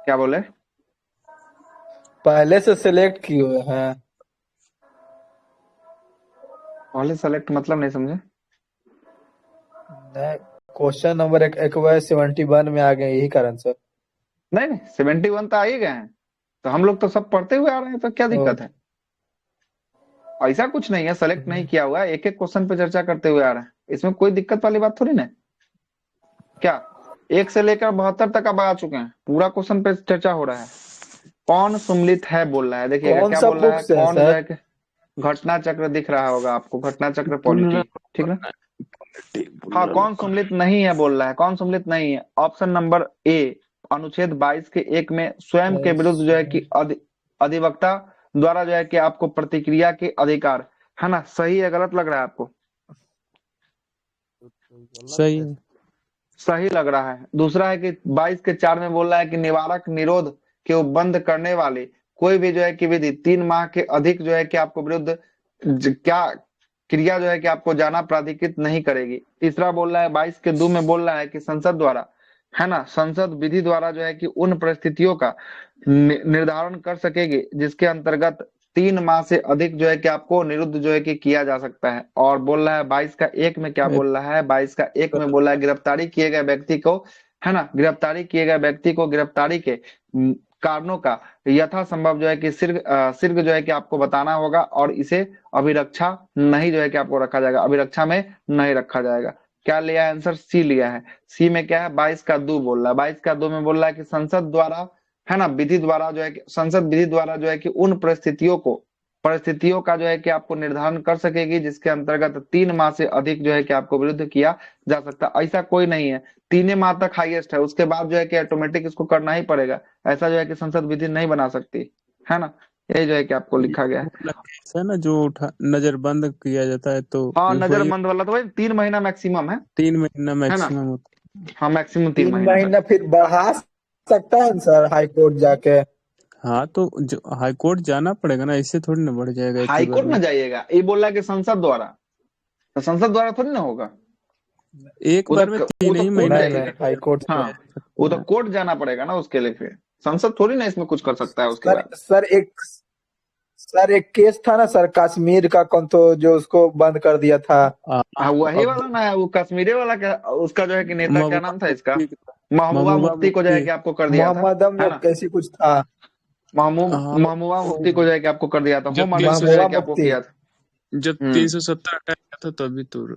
S1: क्या बोले?
S4: पहले से सिलेक्ट किए हुए हैं।
S1: पहले सेलेक्ट मतलब नहीं समझे।
S4: क्वेश्चन नंबर 71 में आ गए, यही कारण सर।
S1: नहीं नहीं, 71 तो आ ही गए हैं, तो हम लोग तो सब पढ़ते हुए आ रहे हैं, तो क्या दिक्कत है? ऐसा कुछ नहीं है, सेलेक्ट नहीं किया हुआ है, एक एक क्वेश्चन पे चर्चा करते हुए आ रहे हैं, इसमें कोई दिक्कत वाली बात थोड़ी ना। क्या 1 से लेकर 72 तक अब आ चुके हैं, पूरा क्वेश्चन पे चर्चा हो रहा है। कौन सुमलित है बोल रहा है, देखिएगा
S4: कौन
S1: क्या
S4: सा
S1: बोल रहा
S4: बुक
S1: है।
S4: से है
S1: कौन जो
S4: सर?
S1: है कि घटना चक्र दिख रहा होगा आपको, घटना चक्र
S3: पुनः
S1: पॉलिटी, ठीक ना। हाँ, कौन सुमलित नहीं है बोल रहा है, कौन सुमलित नहीं है। ऑप्शन नंबर ए, अनुच्छेद 22 के 1 में स्वयं के विरुद्ध जो है कि अधिवक्ता द्वारा जो है कि आपको प्रतिक्रिया के अधिकार, है ना। सही है गलत लग रहा है आपको?
S3: सही है।
S1: सही लग रहा है। दूसरा है कि 22 के 4 में बोल रहा है कि निवारक निरोध के उपबंध करने वाले कोई भी जो है कि विधि 3 माह के अधिक जो है कि आपको विरुद्ध क्या क्रिया जो है कि आपको जाना प्राधिकृत नहीं करेगी। तीसरा बोल रहा है 22 के 2 में बोल रहा है कि संसद द्वारा, है ना, संसद विधि द्वारा जो है कि उन परिस्थितियों का निर्धारण कर सकेगी जिसके अंतर्गत 3 माह से अधिक जो है कि आपको निरुद्ध जो है कि किया जा सकता है। और बोल रहा है 22 का 1 में क्या बोल रहा है? 22 का 1 में बोल रहा है गिरफ्तारी किए गए व्यक्ति को, है ना, गिरफ्तारी किए गए व्यक्ति को गिरफ्तारी के कारणों का यथासंभव जो है कि शीघ्र जो है कि आपको बताना होगा, और इसे अभिरक्षा नहीं जो है कि आपको रखा जाएगा, अभिरक्षा में नहीं रखा जाएगा। क्या लिया है आंसर? सी लिया है। सी में क्या है? 22 का 2 बोल रहा है। 22 का 2 में बोल रहा है कि संसद द्वारा, है ना, विधि द्वारा जो है कि संसद विधि द्वारा जो है कि उन परिस्थितियों का जो है कि आपको निर्धारण कर सकेगी जिसके अंतर्गत 3 माह से अधिक जो है कि आपको विरुद्ध किया जा सकता। ऐसा कोई नहीं है, 3 माह तक हाईएस्ट है, उसके बाद जो है कि ऑटोमेटिक इसको करना ही पड़ेगा। ऐसा जो है कि संसद विधि नहीं बना सकती, है ना। यही जो है कि आपको लिखा गया है।
S3: वाला केस है ना, जो उठा नजरबंद किया जाता है, तो
S1: हाँ,
S3: वही
S1: नजरबंद वाला तो वही 3 महीना मैक्सिमम है
S3: 3 महीना
S1: ना।
S3: मैक्सिमम होता
S1: हाँ, मैक्सिमम 3
S4: 3
S1: महीना
S4: महीना
S1: तक।
S4: फिर बढ़ा सकता है सर हाई कोर्ट जाके?
S3: है। हाँ, तो जो हाई कोर्ट जाना पड़ेगा ना, इससे थोड़ी ना बढ़ जाएगा एक ही
S1: हाई
S3: बार
S1: कोर्ट
S3: में।
S1: में जाइएगा, ये बोल रहा है कि संसद द्वारा, तो संसद द्वारा थोड़ी ना होगा।
S3: एक
S1: वो
S3: बार में
S1: तो
S3: 3 ही
S1: कोर्ट
S3: महीना
S4: नहीं
S1: जाइएगा।
S4: नहीं, हाई कोर्ट से।
S1: हाँ, वो तो कोर्ट जाना पड़ेगा ना उसके लिए, फिर संसद थोड़ी ना इसमें कुछ कर सकता है उसके
S4: सर
S1: बाद।
S4: सर एक केस था ना सर, कश्मीर का कौन तो, जो उसको बंद कर दिया था।
S1: हाँ, वही
S3: अब
S1: वाला ना है, वो कश्मीरी वाला का, उसका जो है कि नेता क्या
S3: महबूबा
S1: नाम था इसका?
S3: मुफ्ती
S1: महबूबा
S3: महबूबा
S1: मुफ्ती को जो है
S3: मुफ्ती
S1: कि आपको कर दिया था,
S4: मोहम्मद
S1: है
S4: अमजद
S1: ना।
S4: कैसी कुछ था।
S3: हाँ,
S1: महबूबा मुफ्ती को जो है कि आपको कर दिया था,
S3: जब
S1: होम मिनिस्टर जो है
S4: महबूबा
S1: कि आपको
S4: मुफ्ती।
S1: किया था।
S3: जब 370 हटाया था तभी तो।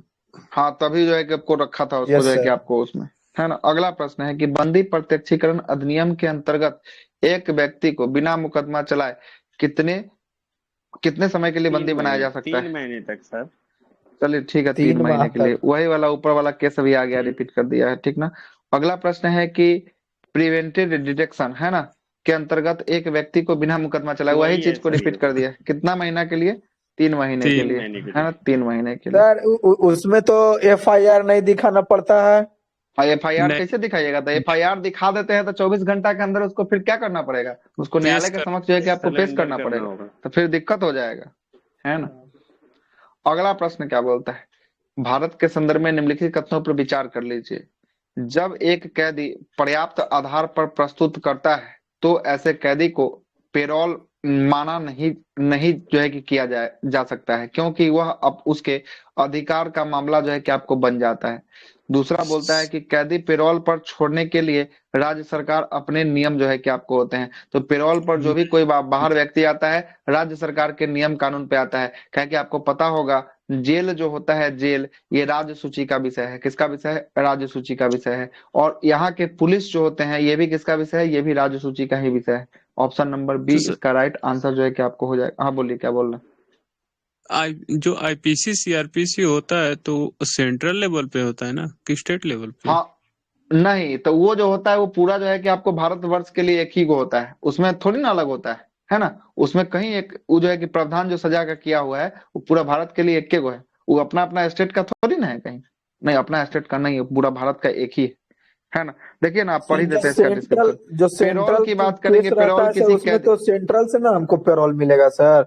S1: हाँ, तभी जो है कि आपको रखा था उसको जो
S4: यस
S1: है कि
S4: सर।
S1: आपको उसमें, है ना। अगला प्रश्न है कि बंदी प्रत्यक्षीकरण अधिनियम के अंतर्गत एक व्यक्ति को बिना मुकदमा चलाए कितने कितने समय के लिए बंदी बनाया जा सकता
S2: 3
S1: है?
S2: महीने तक सर।
S1: चलिए ठीक है, 3
S4: 3 माह
S1: महीने के लिए।
S4: तक।
S1: वही वाला ऊपर वाला केस अभी आ गया,
S2: हम्म,
S1: रिपीट कर दिया है, ठीक ना। अगला प्रश्न है कि प्रिवेंटिव डिटेक्शन है ना के अंतर्गत एक व्यक्ति को बिना मुकदमा चलाए, वही
S2: वही है
S1: चीज को
S2: सर
S1: रिपीट
S2: ये।
S1: कर दिया है। कितना महीना के लिए? 3 महीने के
S2: 3
S1: लिए,
S2: महीने के
S1: है
S2: लिए।
S1: ना, 3 महीने के लिए।
S4: सर उसमें तो FIR नहीं दिखाना पड़ता है।
S1: और FIR
S3: नहीं,
S1: कैसे दिखाइएगा? तो FIR दिखा देते हैं तो 24 घंटा के अंदर उसको फिर क्या करना पड़ेगा? उसको
S3: पेश
S1: न्यायालय के
S3: कर
S1: समक्ष जो है कि आपको पेश
S2: सरेंडर
S1: करना
S2: करना
S1: पड़ेगा,
S2: होगा।
S1: तो फिर दिक्कत हो जाएगा, है ना। अगला प्रश्न क्या बोलता है? भारत के संदर्भ में निम्नलिखित कथनों पर विचार कर लीजिए। जब एक कैदी पर्याप्त आधार पर प्रस्तुत करता है तो ऐसे कैदी को पेरोल माना नहीं नहीं जो है कि किया जा सकता है, क्योंकि वह अब उसके अधिकार का मामला जो है कि आपको बन जाता है। दूसरा बोलता है कि कैदी पेरोल पर छोड़ने के लिए राज्य सरकार अपने नियम जो है कि आपको होते हैं। तो पेरोल पर जो भी कोई बाहर व्यक्ति आता है, राज्य सरकार के नियम कानून पे आता है। क्या कि आपको पता होगा, जेल जो होता है, जेल ये राज्य सूची का विषय है। किसका विषय है? राज्य सूची का विषय है। और यहाँ के पुलिस जो होते हैं, ये भी किसका विषय है? ये भी राज्य सूची का ही विषय है। ऑप्शन नंबर बी
S3: तो
S1: इसका राइट आंसर जो है कि आपको हो जाएगा। हाँ बोलिए, क्या बोल रहे
S3: जो IPC CRPC होता है तो सेंट्रल लेवल पे होता है ना कि स्टेट लेवल
S1: हैं?
S3: पे?
S1: हाँ, नहीं तो वो जो होता है वो पूरा जो है कि आपको भारतवर्ष के लिए एक ही को होता है, उसमें थोड़ी ना अलग होता है ना। उसमें कहीं एक वो जो है कि प्रावधान जो सजा का किया हुआ है वो पूरा भारत के लिए एक को है। वो अपना अपना स्टेट का थोड़ी ना है कहीं। नहीं, अपना स्टेट का नहीं है, पूरा भारत का एक ही है ना। देखिए ना, आप पढ़ ही
S4: जो
S1: देते हैं इसका
S4: सेंट्रल
S1: डिस्क्रिप्शन।
S4: जो
S1: पेरोल
S4: सेंट्रल
S1: की बात
S4: केस
S1: करेंगे,
S4: रहता
S1: पेरोल
S4: है सर,
S1: किसी
S4: उसमें
S1: कैदी।
S4: तो सेंट्रल से ना हमको पेरोल मिलेगा सर।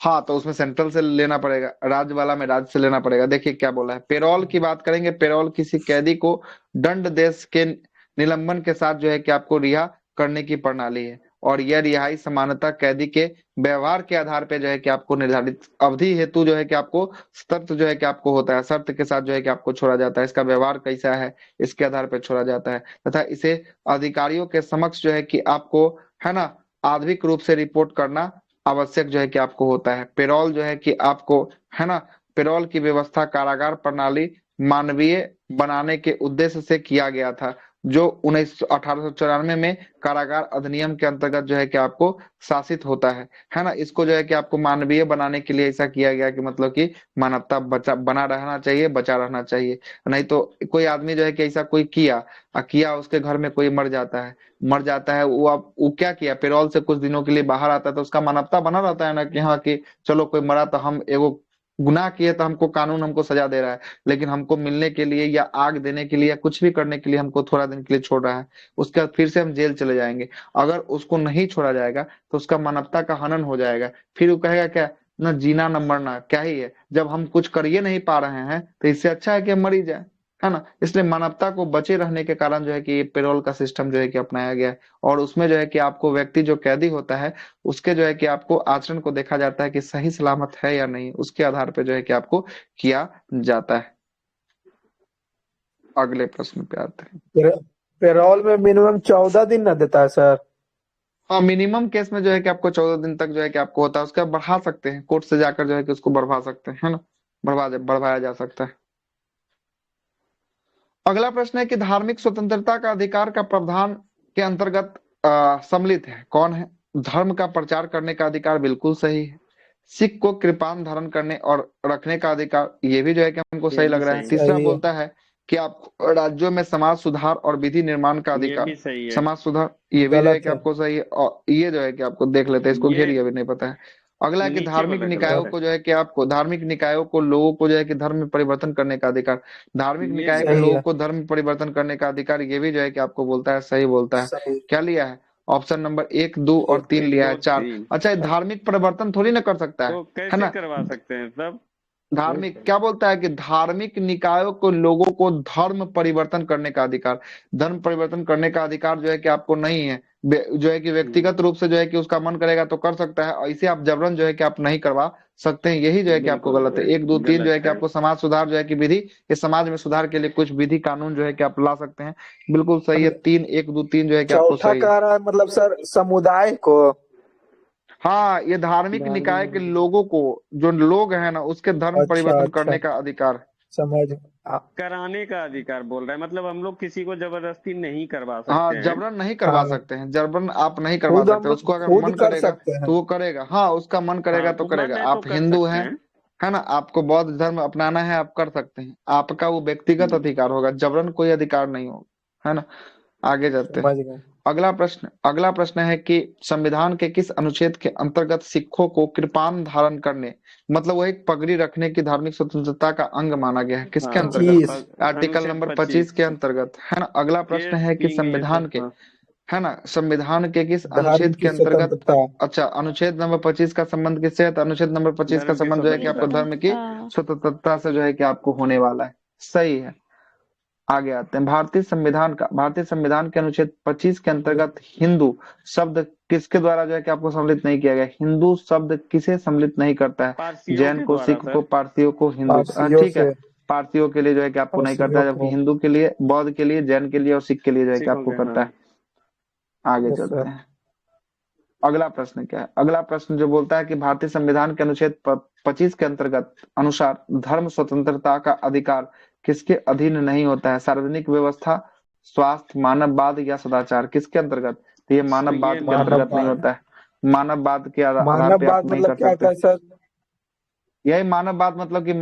S1: हाँ, तो उसमें सेंट्रल से लेना पड़ेगा, राज्य वाला में राज्य से लेना पड़ेगा। देखिए क्या बोला है, पेरोल की बात करेंगे। पेरोल किसी कैदी को दंड देश के निलंबन के साथ जो है कि आपको रिहा करने की प्रणाली है। और यह रिहाई सामान्यतः कैदी के व्यवहार के आधार पे जो है कि आपको निर्धारित अवधि हेतु जो है कि आपको शर्त जो है कि आपको होता है, शर्त के साथ जो है कि आपको छोड़ा जाता है। इसका व्यवहार कैसा है, इसके आधार पर छोड़ा जाता है। तथा इसे अधिकारियों के समक्ष जो है कि आपको, है ना, आधुनिक रूप से रिपोर्ट करना आवश्यक जो है कि आपको होता है। पेरोल जो है कि आपको, है ना, पेरोल की व्यवस्था कारागार प्रणाली मानवीय बनाने के उद्देश्य से किया गया था, जो 1894 में कारागार अधिनियम के अंतर्गत जो है कि आपको शासित होता है ना। इसको जो है कि आपको मानवीय बनाने के लिए ऐसा किया गया कि मतलब कि मानवता बचा बना रहना चाहिए, बचा रहना चाहिए। नहीं तो कोई आदमी जो है कि ऐसा कोई किया उसके घर में कोई मर जाता है, वो अब वो क्या किया, पेरोल से कुछ दिनों के लिए बाहर आता है तो उसका मानवता बना रहता है ना कि हाँ कि चलो कोई मरा तो हम एगो गुनाह किए तो हमको कानून हमको सजा दे रहा है, लेकिन हमको मिलने के लिए या आग देने के लिए या कुछ भी करने के लिए हमको थोड़ा दिन के लिए छोड़ रहा है। उसके बाद फिर से हम जेल चले जाएंगे। अगर उसको नहीं छोड़ा जाएगा तो उसका मानवता का हनन हो जाएगा। फिर वो कहेगा क्या, न जीना न मरना, क्या ही है। जब हम कुछ कर ही नहीं पा रहे हैं तो इससे अच्छा है कि हम मर ही जाए, है ना। इसलिए मानवता को बचे रहने के कारण जो है कि ये पेरोल का सिस्टम जो है कि अपनाया गया है। और उसमें जो है कि आपको व्यक्ति जो कैदी होता है उसके जो है कि आपको आचरण को देखा जाता है कि सही सलामत है या नहीं, उसके आधार पर जो है कि आपको किया जाता है। अगले प्रश्न पे आते हैं।
S4: पेरोल में मिनिमम 14 दिन ना देता है सर।
S1: हाँ, मिनिमम केस में जो है कि आपको 14 दिन तक जो है कि आपको होता है। उसका बढ़ा सकते हैं, कोर्ट से जाकर जो है कि उसको बढ़वा सकते हैं, है ना, बढ़वाया जा सकता है। अगला प्रश्न है कि धार्मिक स्वतंत्रता का अधिकार का प्रावधान के अंतर्गत सम्मिलित है, कौन है? धर्म का प्रचार करने का अधिकार, बिल्कुल सही है। सिख को कृपान धारण करने और रखने का अधिकार, ये भी जो है कि हमको
S2: ये
S1: सही
S2: भी
S1: लग रहा है।
S2: सही है।
S1: तीसरा
S4: सही है।
S1: बोलता है कि आप राज्यों में समाज सुधार और विधि निर्माण का
S2: ये
S1: अधिकार,
S2: भी सही है।
S1: समाज सुधार, ये भी जो है
S4: गलत
S1: कि
S4: है।
S1: आपको सही है। और ये जो है कि आपको देख लेते हैं, इसको
S2: ये
S1: घेरिए, अभी नहीं पता है। अगला है कि
S2: नीचे
S1: धार्मिक
S2: वाला
S1: निकायों
S2: गलत है।
S1: को जो है कि आपको, धार्मिक निकायों को लोगों को जो है कि धर्म में परिवर्तन करने का अधिकार, धार्मिक
S2: ये
S1: निकाय के
S2: सही
S4: सही
S1: लोगों
S4: है।
S1: को धर्म में परिवर्तन करने का अधिकार, ये भी जो है कि आपको बोलता है, सही बोलता है।
S4: सही।
S1: क्या लिया है? ऑप्शन नंबर 1, 2 और 3
S2: 1
S1: लिया है,
S2: 2
S1: 4।
S2: 3।
S1: अच्छा, ये धार्मिक परिवर्तन थोड़ी ना कर सकता
S2: तो
S1: है
S2: कैसे
S1: ना।
S2: करवा सकते हैं सब?
S1: धार्मिक क्या बोलता है कि धार्मिक निकायों को लोगों को धर्म परिवर्तन करने का अधिकार, धर्म परिवर्तन करने का अधिकार जो है कि आपको नहीं है। जो है कि व्यक्तिगत रूप से जो है कि उसका मन करेगा तो कर सकता है, ऐसे आप जबरन जो है कि आप नहीं करवा सकते हैं। यही जो है कि आपको
S2: बिल्कुल
S1: गलत है। 1, 2, 3 जो
S2: गलत
S1: है कि
S2: है।
S1: आपको समाज सुधार जो है कि विधि, ये समाज में सुधार के लिए कुछ विधि कानून जो है कि आप ला सकते हैं, बिल्कुल सही है। 1, 2, 3 जो है कि आपको
S4: चौथा
S1: सही है।
S4: कह रहा है मतलब सर समुदाय को।
S1: हाँ, ये धार्मिक निकाय के लोगों को, जो लोग हैं ना, उसके धर्म
S4: अच्छा
S1: परिवर्तन
S4: अच्छा।
S1: करने का अधिकार।
S4: समझ आ-
S2: कराने का अधिकार बोल रहा है, मतलब हम लोग किसी को जबरदस्ती नहीं करवा
S1: हाँ,
S2: सकते हैं।
S1: जबरन नहीं करवा
S4: हाँ,
S1: सकते हैं, जबरन आप नहीं करवा
S4: खुद हम
S1: सकते,
S4: लोग
S1: उसको अगर
S4: खुद
S1: मन
S4: कर
S1: करेगा
S4: सकते हैं।
S1: तो वो करेगा। हाँ, उसका मन करेगा
S2: हाँ,
S1: तो
S2: तो
S1: करेगा।
S2: मन है तो
S1: आप
S2: कर
S1: हिंदू
S2: सकते
S1: हैं,
S2: हैं।
S1: है ना, आपको बौद्ध धर्म अपनाना है, आप कर सकते हैं, आपका वो व्यक्तिगत अधिकार होगा, जबरन कोई अधिकार नहीं होगा, है ना। आगे चलते हैं।
S4: समझ गए।
S1: अगला प्रश्न है कि संविधान के किस अनुच्छेद के अंतर्गत सिखों को कृपान धारण करने, मतलब वो एक पगड़ी रखने की धार्मिक स्वतंत्रता का अंग माना गया है, किसके
S2: हाँ,
S1: अंतर्गत?
S4: 25।
S1: आर्टिकल
S2: अनुच्छेद
S1: नंबर 25 के
S2: 25
S1: अंतर्गत, है ना। अगला
S2: के
S1: प्रश्न है कि
S2: तीन ये
S1: संविधान
S2: सब,
S1: के,
S2: हाँ।
S1: है ना, संविधान के किस
S4: धर्म
S1: अनुच्छेद के
S4: की
S1: अंतर्गत,
S4: स्वतंत्रता।
S1: अच्छा, अनुच्छेद नंबर 25 का संबंध किससे है? तो अनुच्छेद नंबर 25 का
S2: धर्म की
S1: संबंध जो है कि
S2: स्वतंत्रता।
S1: आपको धर्म की स्वतंत्रता से जो है कि आपको होने वाला है। सही है। आगे आते हैं। भारतीय संविधान के अनुच्छेद 25 के अंतर्गत हिंदू शब्द किसके द्वारा जो है कि आपको सम्मिलित नहीं किया गया? हिंदू शब्द किसे सम्मिलित नहीं करता है?
S2: पारसियों
S1: जैन
S2: के
S1: को,
S2: द्वारा
S1: सिख को,
S2: सर।
S1: पारसियों को, हिंदू को।
S4: पारसियों
S1: ठीक है,
S4: से।
S1: पारसियों के लिए जो है कि आपको नहीं करता
S4: पारसियों
S1: है, जबकि
S4: को।
S1: हिंदू के लिए, बौद्ध के लिए, जैन के लिए और सिख के लिए जो है कि
S2: सिखों
S1: आपको
S2: के,
S1: करता
S2: हाँ।
S1: है। आगे
S4: यस
S1: चलते
S4: सर।
S1: हैं। अगला प्रश्न क्या है? अगला प्रश्न जो बोलता है कि भारतीय संविधान के अनुच्छेद 25 के अंतर्गत अनुसार धर्म स्वतंत्रता का अधिकार किसके अधीन नहीं होता है? सार्वजनिक व्यवस्था, स्वास्थ्य, मानववाद या सदाचार, किसके अंतर्गत? तो ये
S2: ये
S1: मानववाद के अंतर्गत नहीं
S4: मानववाद।
S1: होता है। मानववाद के आधार पे आप
S4: मानववाद
S1: नहीं
S4: मतलब
S1: कर
S4: क्या
S1: सकते।
S4: होता है सर?
S1: यही मानववाद मतलब कि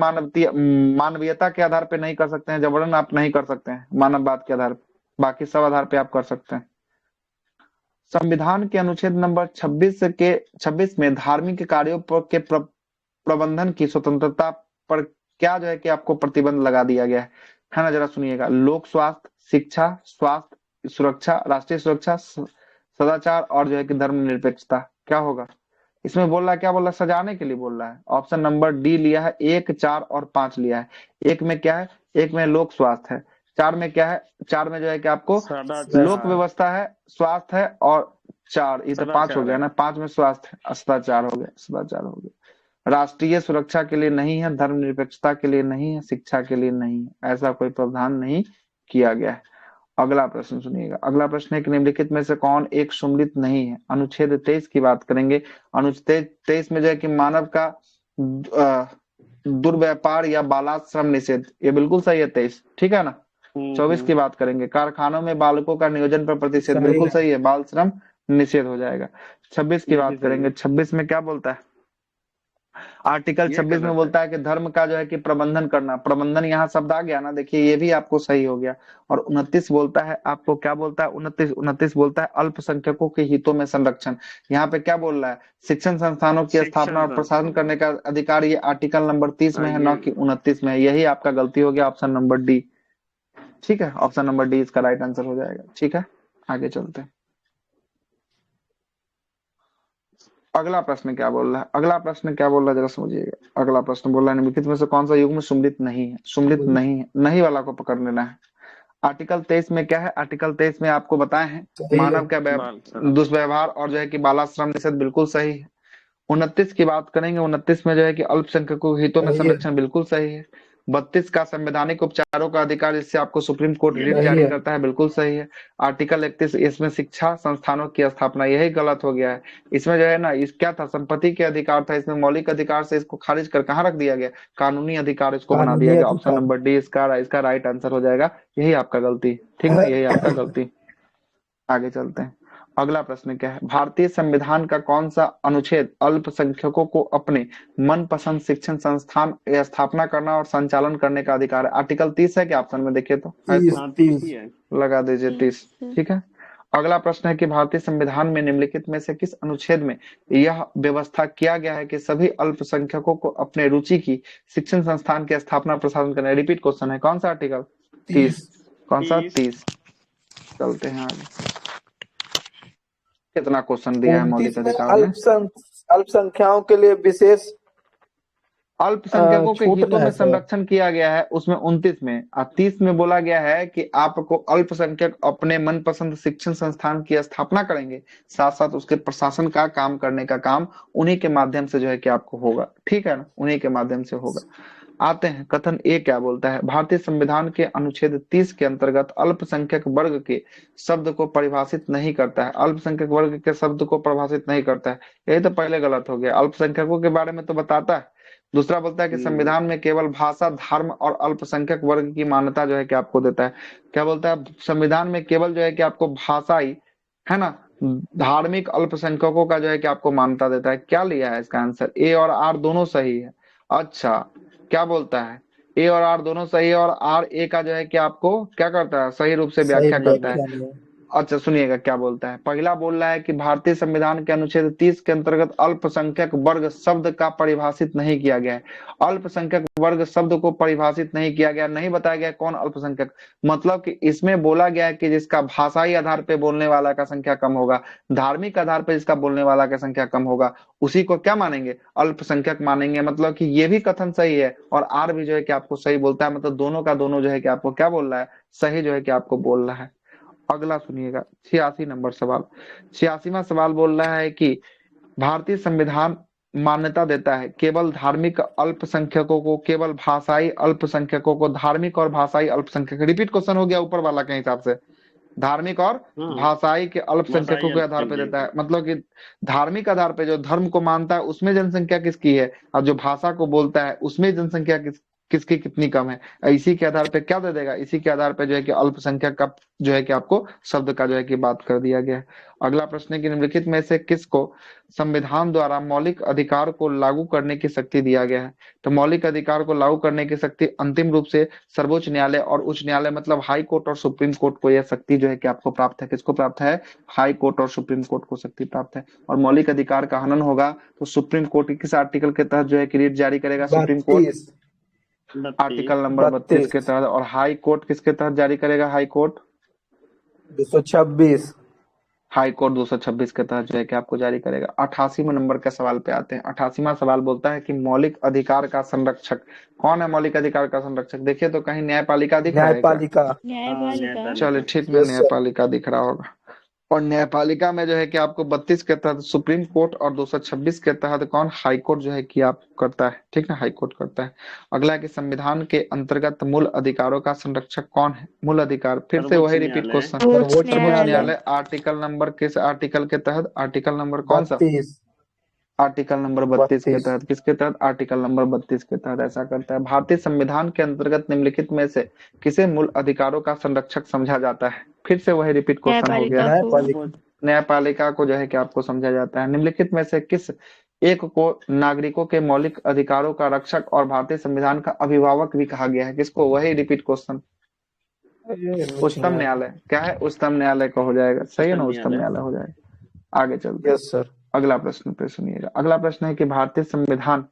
S1: मानवीयता के आधार पे नहीं कर सकते हैं, जबरन आप नहीं कर सकते हैं मानववाद के आधार पे, बाकी सब आधार पे आप कर सकते हैं। संविधान के अनुच्छेद नंबर 26 में धार्मिक कार्यों प्रबंधन की स्वतंत्रता पर क्या जो है कि आपको प्रतिबंध लगा दिया गया है ना। जरा सुनिएगा। लोक स्वास्थ्य, शिक्षा, स्वास्थ्य सुरक्षा, राष्ट्रीय सुरक्षा, सदाचार और जो है कि धर्मनिरपेक्षता, क्या होगा इसमें? बोल रहा है, क्या बोल रहा है? सजाने के लिए बोल रहा है। ऑप्शन नंबर डी लिया है, 1, 4 और 5 लिया है। एक में क्या है? एक में लोक स्वास्थ्य है। 4 में क्या है? 4 में जो है कि आपको लोक
S2: सदाचार।
S1: व्यवस्था है, स्वास्थ्य है और 4, ये तो 5 हो
S2: सदाचार
S1: गया
S2: है।
S1: ना। 5 में स्वास्थ्य है, सदाचार हो गया, सदाचार हो गया। राष्ट्रीय सुरक्षा के लिए नहीं है, धर्मनिरपेक्षता के लिए नहीं है, शिक्षा के लिए नहीं है, ऐसा कोई प्रावधान नहीं किया गया है। अगला प्रश्न सुनिएगा। अगला प्रश्न है कि निम्नलिखित में से कौन एक सुमलित नहीं है? अनुच्छेद 23 की बात करेंगे। अनुच्छेद 23 में जो है कि मानव का दुर्व्यापार या बालाश्रम निषेध, ये बिल्कुल सही है 23, ठीक है ना। 24 की बात करेंगे। कारखानों में बालकों का नियोजन पर प्रतिषेध,
S4: सही
S1: बिल्कुल
S4: है।
S1: सही है, बाल श्रम निषेध हो जाएगा। 26 की
S2: ये भी
S1: बात
S2: सही
S1: करेंगे।
S2: है।
S1: 26 में क्या बोलता है? आर्टिकल
S2: ये
S1: 26 में
S2: गलत है।
S1: बोलता है कि धर्म का जो है कि प्रबंधन करना, प्रबंधन यहाँ शब्द आ गया ना, देखिए ये भी आपको सही हो गया। और 29 बोलता है आपको, क्या बोलता है? 29 बोलता है अल्पसंख्यकों के हितों में संरक्षण। यहाँ पे क्या बोल रहा है? शिक्षण संस्थानों की स्थापना
S2: शिक्षण
S1: और प्रसारण करने का अधिकार, ये आर्टिकल नंबर 30 में है,
S2: ये
S1: न कि 29 में है। यही आपका गलती हो गया, ऑप्शन नंबर डी। ठीक है, ऑप्शन नंबर डी इसका राइट आंसर हो जाएगा। ठीक है, आगे चलते हैं। अगला प्रश्न क्या बोल रहा है? अगला प्रश्न क्या बोल रहा है, जरा समझिएगा। अगला प्रश्न बोल रहा है निम्नलिखित में से कौन सा युग्म सुमलित नहीं है? सुमलित नहीं है, नहीं वाला को पकड़ लेना है। आर्टिकल 23 में क्या है? आर्टिकल 23 में आपको बताए हैं
S4: सही है।
S1: मानव का
S2: बाल श्रम।
S1: दुष्व्यवहार और जो है कि बालाश्रम निषेध, बिल्कुल सही है। 29 की बात करेंगे। 29 में जो है कि अल्पसंख्यकों के हितों में
S4: सही है।
S1: संरक्षण, बिल्कुल सही है। 32 का संवैधानिक उपचारों का अधिकार, जिससे आपको सुप्रीम कोर्ट रिट
S4: सही
S1: जारी
S4: है।
S1: करता है, बिल्कुल सही है। आर्टिकल 31 इसमें शिक्षा संस्थानों की स्थापना, यही गलत हो गया है। इसमें जो है ना, इस क्या था? संपत्ति के अधिकार था, इसमें मौलिक अधिकार से इसको खारिज कर कहाँ रख दिया गया? कानूनी अधिकार इसको बना दिया
S4: कानूनी
S1: गया। ऑप्शन
S4: अधिकार।
S1: नंबर डी इसका राइट आंसर हो जाएगा। यही आपका गलती, ठीक ना, यही आपका गलती। आगे चलते हैं। अगला प्रश्न क्या है? भारतीय संविधान का कौन सा अनुच्छेद अल्पसंख्यकों को अपने मनपसंद शिक्षण संस्थान या स्थापना करना और संचालन करने का अधिकार है? आर्टिकल 30 है क्या? ऑप्शन में देखिए तो है,
S4: 30।
S1: तो
S2: हाँ, 30 ही
S4: 30।
S2: है।
S1: लगा दीजिए 30। ठीक है। अगला प्रश्न है कि भारतीय संविधान में निम्नलिखित में से किस अनुच्छेद में यह व्यवस्था किया गया है कि सभी अल्पसंख्यकों को अपने रुचि की शिक्षण संस्थान की स्थापना प्रसारण करना? रिपीट क्वेश्चन है, कौन सा आर्टिकल? 30।
S4: 30।
S1: कौन सा?
S2: 30।
S1: 30। चलते हैं आगे। कितना क्वेश्चन दिया है
S4: 29
S1: मौलिक
S4: में
S1: अधिकार में?
S4: अल्पसंख्याओं के लिए विशेष
S1: अल्पसंख्यकों के
S4: छूट
S1: हितों
S4: है
S1: में
S4: सर।
S1: संरक्षण किया गया है, उसमें 29 में। और 30 में बोला गया है कि आपको अल्पसंख्यक अपने मनपसंद शिक्षण संस्थान की स्थापना करेंगे, साथ साथ उसके प्रशासन का काम करने का काम उन्हीं के माध्यम से जो है कि आपको होगा। ठीक है ना, उन्हीं के माध्यम से होगा। आते हैं कथन ए क्या बोलता है? भारतीय संविधान के अनुच्छेद 30 के अंतर्गत अल्पसंख्यक वर्ग के शब्द को परिभाषित नहीं करता है। अल्पसंख्यक वर्ग के शब्द को परिभाषित नहीं करता है, यही तो पहले गलत हो गया। अल्पसंख्यकों के बारे में तो बताता है दूसरा बोलता है कि संविधान में केवल भाषा, धर्म और अल्पसंख्यक वर्ग की मान्यता जो है कि आपको देता है। क्या बोलता है? संविधान में केवल जो है कि आपको भाषाई, है ना, धार्मिक अल्पसंख्यकों का जो है कि आपको मान्यता देता है। क्या लिया है इसका आंसर? ए और आर दोनों सही है। अच्छा, क्या बोलता है? ए और आर दोनों सही है, और आर ए का जो है कि आपको क्या करता है? सही रूप से
S4: सही
S1: व्याख्या करता है।
S4: व्याख्या नहीं है।
S1: अच्छा सुनिएगा क्या बोलता है। पहला बोल रहा है कि भारतीय संविधान के अनुच्छेद 30 के अंतर्गत अल्पसंख्यक वर्ग शब्द का परिभाषित नहीं किया गया है। अल्पसंख्यक वर्ग शब्द को परिभाषित नहीं किया गया, नहीं बताया गया कौन अल्पसंख्यक। मतलब कि इसमें बोला गया है कि जिसका भाषाई आधार पे बोलने वाला का संख्या कम होगा, धार्मिक आधार पे जिसका बोलने वाला का संख्या कम होगा, उसी को क्या मानेंगे? अल्पसंख्यक मानेंगे। मतलब कि ये भी कथन सही है और आर भी जो है कि आपको सही बोलता है। मतलब दोनों का दोनों जो है कि आपको क्या बोल रहा है? सही जो है कि आपको बोल रहा है। अगला सुनिएगा 86 नंबर सवाल। 86वां सवाल बोल रहा है कि भारतीय संविधान मान्यता देता है केवल धार्मिक अल्पसंख्यकों को, केवल भाषाई अल्पसंख्यकों को, धार्मिक और भाषाई अल्पसंख्यक। रिपीट क्वेश्चन हो गया ऊपर वाला के हिसाब से। धार्मिक और
S2: हाँ
S1: भाषाई के अल्पसंख्यकों
S2: भाषाई
S1: के आधार पर
S2: अल्पसंख्यक।
S1: देता है। मतलब कि धार्मिक आधार पे जो धर्म को मानता है उसमें जनसंख्या किसकी है, और जो भाषा को बोलता है उसमें जनसंख्या किसकी कितनी कम है। इसी के आधार पे क्या दे देगा? इसी के आधार पे जो है कि अल्पसंख्यक का जो है कि आपको शब्द का जो है कि बात कर दिया गया है। अगला प्रश्न है कि निम्नलिखित में से किसको संविधान द्वारा मौलिक अधिकार को लागू करने की शक्ति दिया गया है? तो मौलिक अधिकार को लागू करने की शक्ति अंतिम रूप से सर्वोच्च न्यायालय और उच्च न्यायालय, मतलब हाई कोर्ट और सुप्रीम कोर्ट को यह शक्ति जो है कि आपको प्राप्त है। किसको प्राप्त है? हाई कोर्ट और सुप्रीम कोर्ट को शक्ति प्राप्त है। और मौलिक अधिकार का हनन होगा तो सुप्रीम कोर्ट के किस आर्टिकल के तहत जो है कि रीट जारी करेगा सुप्रीम कोर्ट?
S4: 32
S1: आर्टिकल नंबर 32 के
S4: 32
S1: तहत। और हाई कोर्ट किसके तहत जारी करेगा? हाई कोर्ट
S4: 226
S1: हाई कोर्ट 226 के तहत जो है कि आपको जारी करेगा। 88वें नंबर के सवाल पे आते हैं। 88वां सवाल बोलता है कि मौलिक अधिकार का संरक्षक कौन है? मौलिक अधिकार का संरक्षक देखिए तो कहीं न्यायपालिका दिख रहा है क्या?
S4: न्यायपालिका।
S2: हाँ
S5: न्यायपालिका।
S1: चलिए
S2: न्यायपालिका।
S1: ठीक में
S4: यस सर।
S1: न्यायपालिका दिख रहा होगा। और न्यायपालिका में जो है कि आपको 32 के तहत सुप्रीम कोर्ट और 226 के तहत कौन? हाई कोर्ट जो है कि आप करता है। ठीक ना, हाई कोर्ट करता है। अगला है कि संविधान के अंतर्गत मूल अधिकारों का संरक्षक कौन है? मूल अधिकार, फिर से
S2: सर्वोच्च
S1: वही रिपीट
S2: न्यायालय।
S1: क्वेश्चन।
S4: सर्वोच्च
S1: सर्वोच्च
S4: न्यायालय
S1: न्यायालय। आर्टिकल नंबर किस आर्टिकल के तहत? आर्टिकल नंबर कौन सा?
S4: 32
S1: आर्टिकल नंबर 32 के
S4: 32
S1: तहत। किसके तहत? आर्टिकल नंबर 32 के तहत ऐसा करता है। भारतीय संविधान के अंतर्गत निम्नलिखित में से किसे मूल अधिकारों का संरक्षक समझा जाता है? फिर से वही रिपीट क्वेश्चन हो गया।
S5: न्यायपालिका को।
S4: न्यायपालिका।
S1: न्यायपालिका को जो है कि आपको समझा जाता है। निम्नलिखित में से किस एक को नागरिकों के मौलिक अधिकारों का रक्षक और भारतीय संविधान का अभिभावक भी कहा गया है? किसको? वही रिपीट क्वेश्चन।
S4: उच्च
S1: उच्चतम
S4: न्यायालय।
S1: न्यायालय। क्या है? उच्चतम न्यायालय का हो जाएगा। सही है ना,
S2: उच्चतम
S1: उच्चतम
S2: न्यायालय।
S1: न्यायालय हो जाएगा। आगे चलते हैं।
S4: Yes sir.
S1: अगला प्रश्न पे सुनिएगा। अगला प्रश्न है कि भारतीय संविधान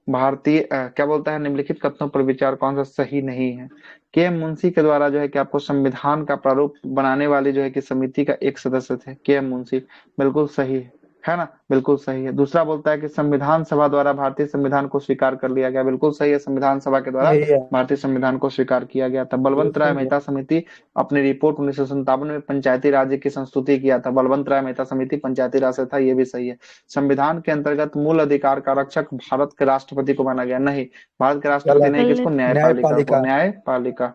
S1: क्या बोलता है? निम्नलिखित कथनों पर विचार कौन सा सही नहीं है? के एम मुंशी के द्वारा जो है कि आपको संविधान का प्रारूप बनाने वाली जो है कि समिति का एक सदस्य थे के एम मुंशी। बिल्कुल सही है ना, बिल्कुल सही है। दूसरा बोलता है कि संविधान सभा द्वारा भारतीय संविधान को स्वीकार कर लिया गया। बिल्कुल सही है, संविधान सभा के द्वारा
S4: यही है।
S1: भारतीय संविधान को स्वीकार किया गया था। बलवंत राय मेहता समिति अपनी रिपोर्ट 1957 में पंचायती राज्य की संस्तुति किया था। बलवंत राय मेहता समिति पंचायती राज से था, ये भी सही है। संविधान के अंतर्गत मूल अधिकार का रक्षक भारत के राष्ट्रपति को माना गया। नहीं, भारत के राष्ट्रपति
S4: गलत।
S1: नहीं, किसको? न्यायपालिका को।
S4: न्यायपालिका।
S1: न्यायपालिका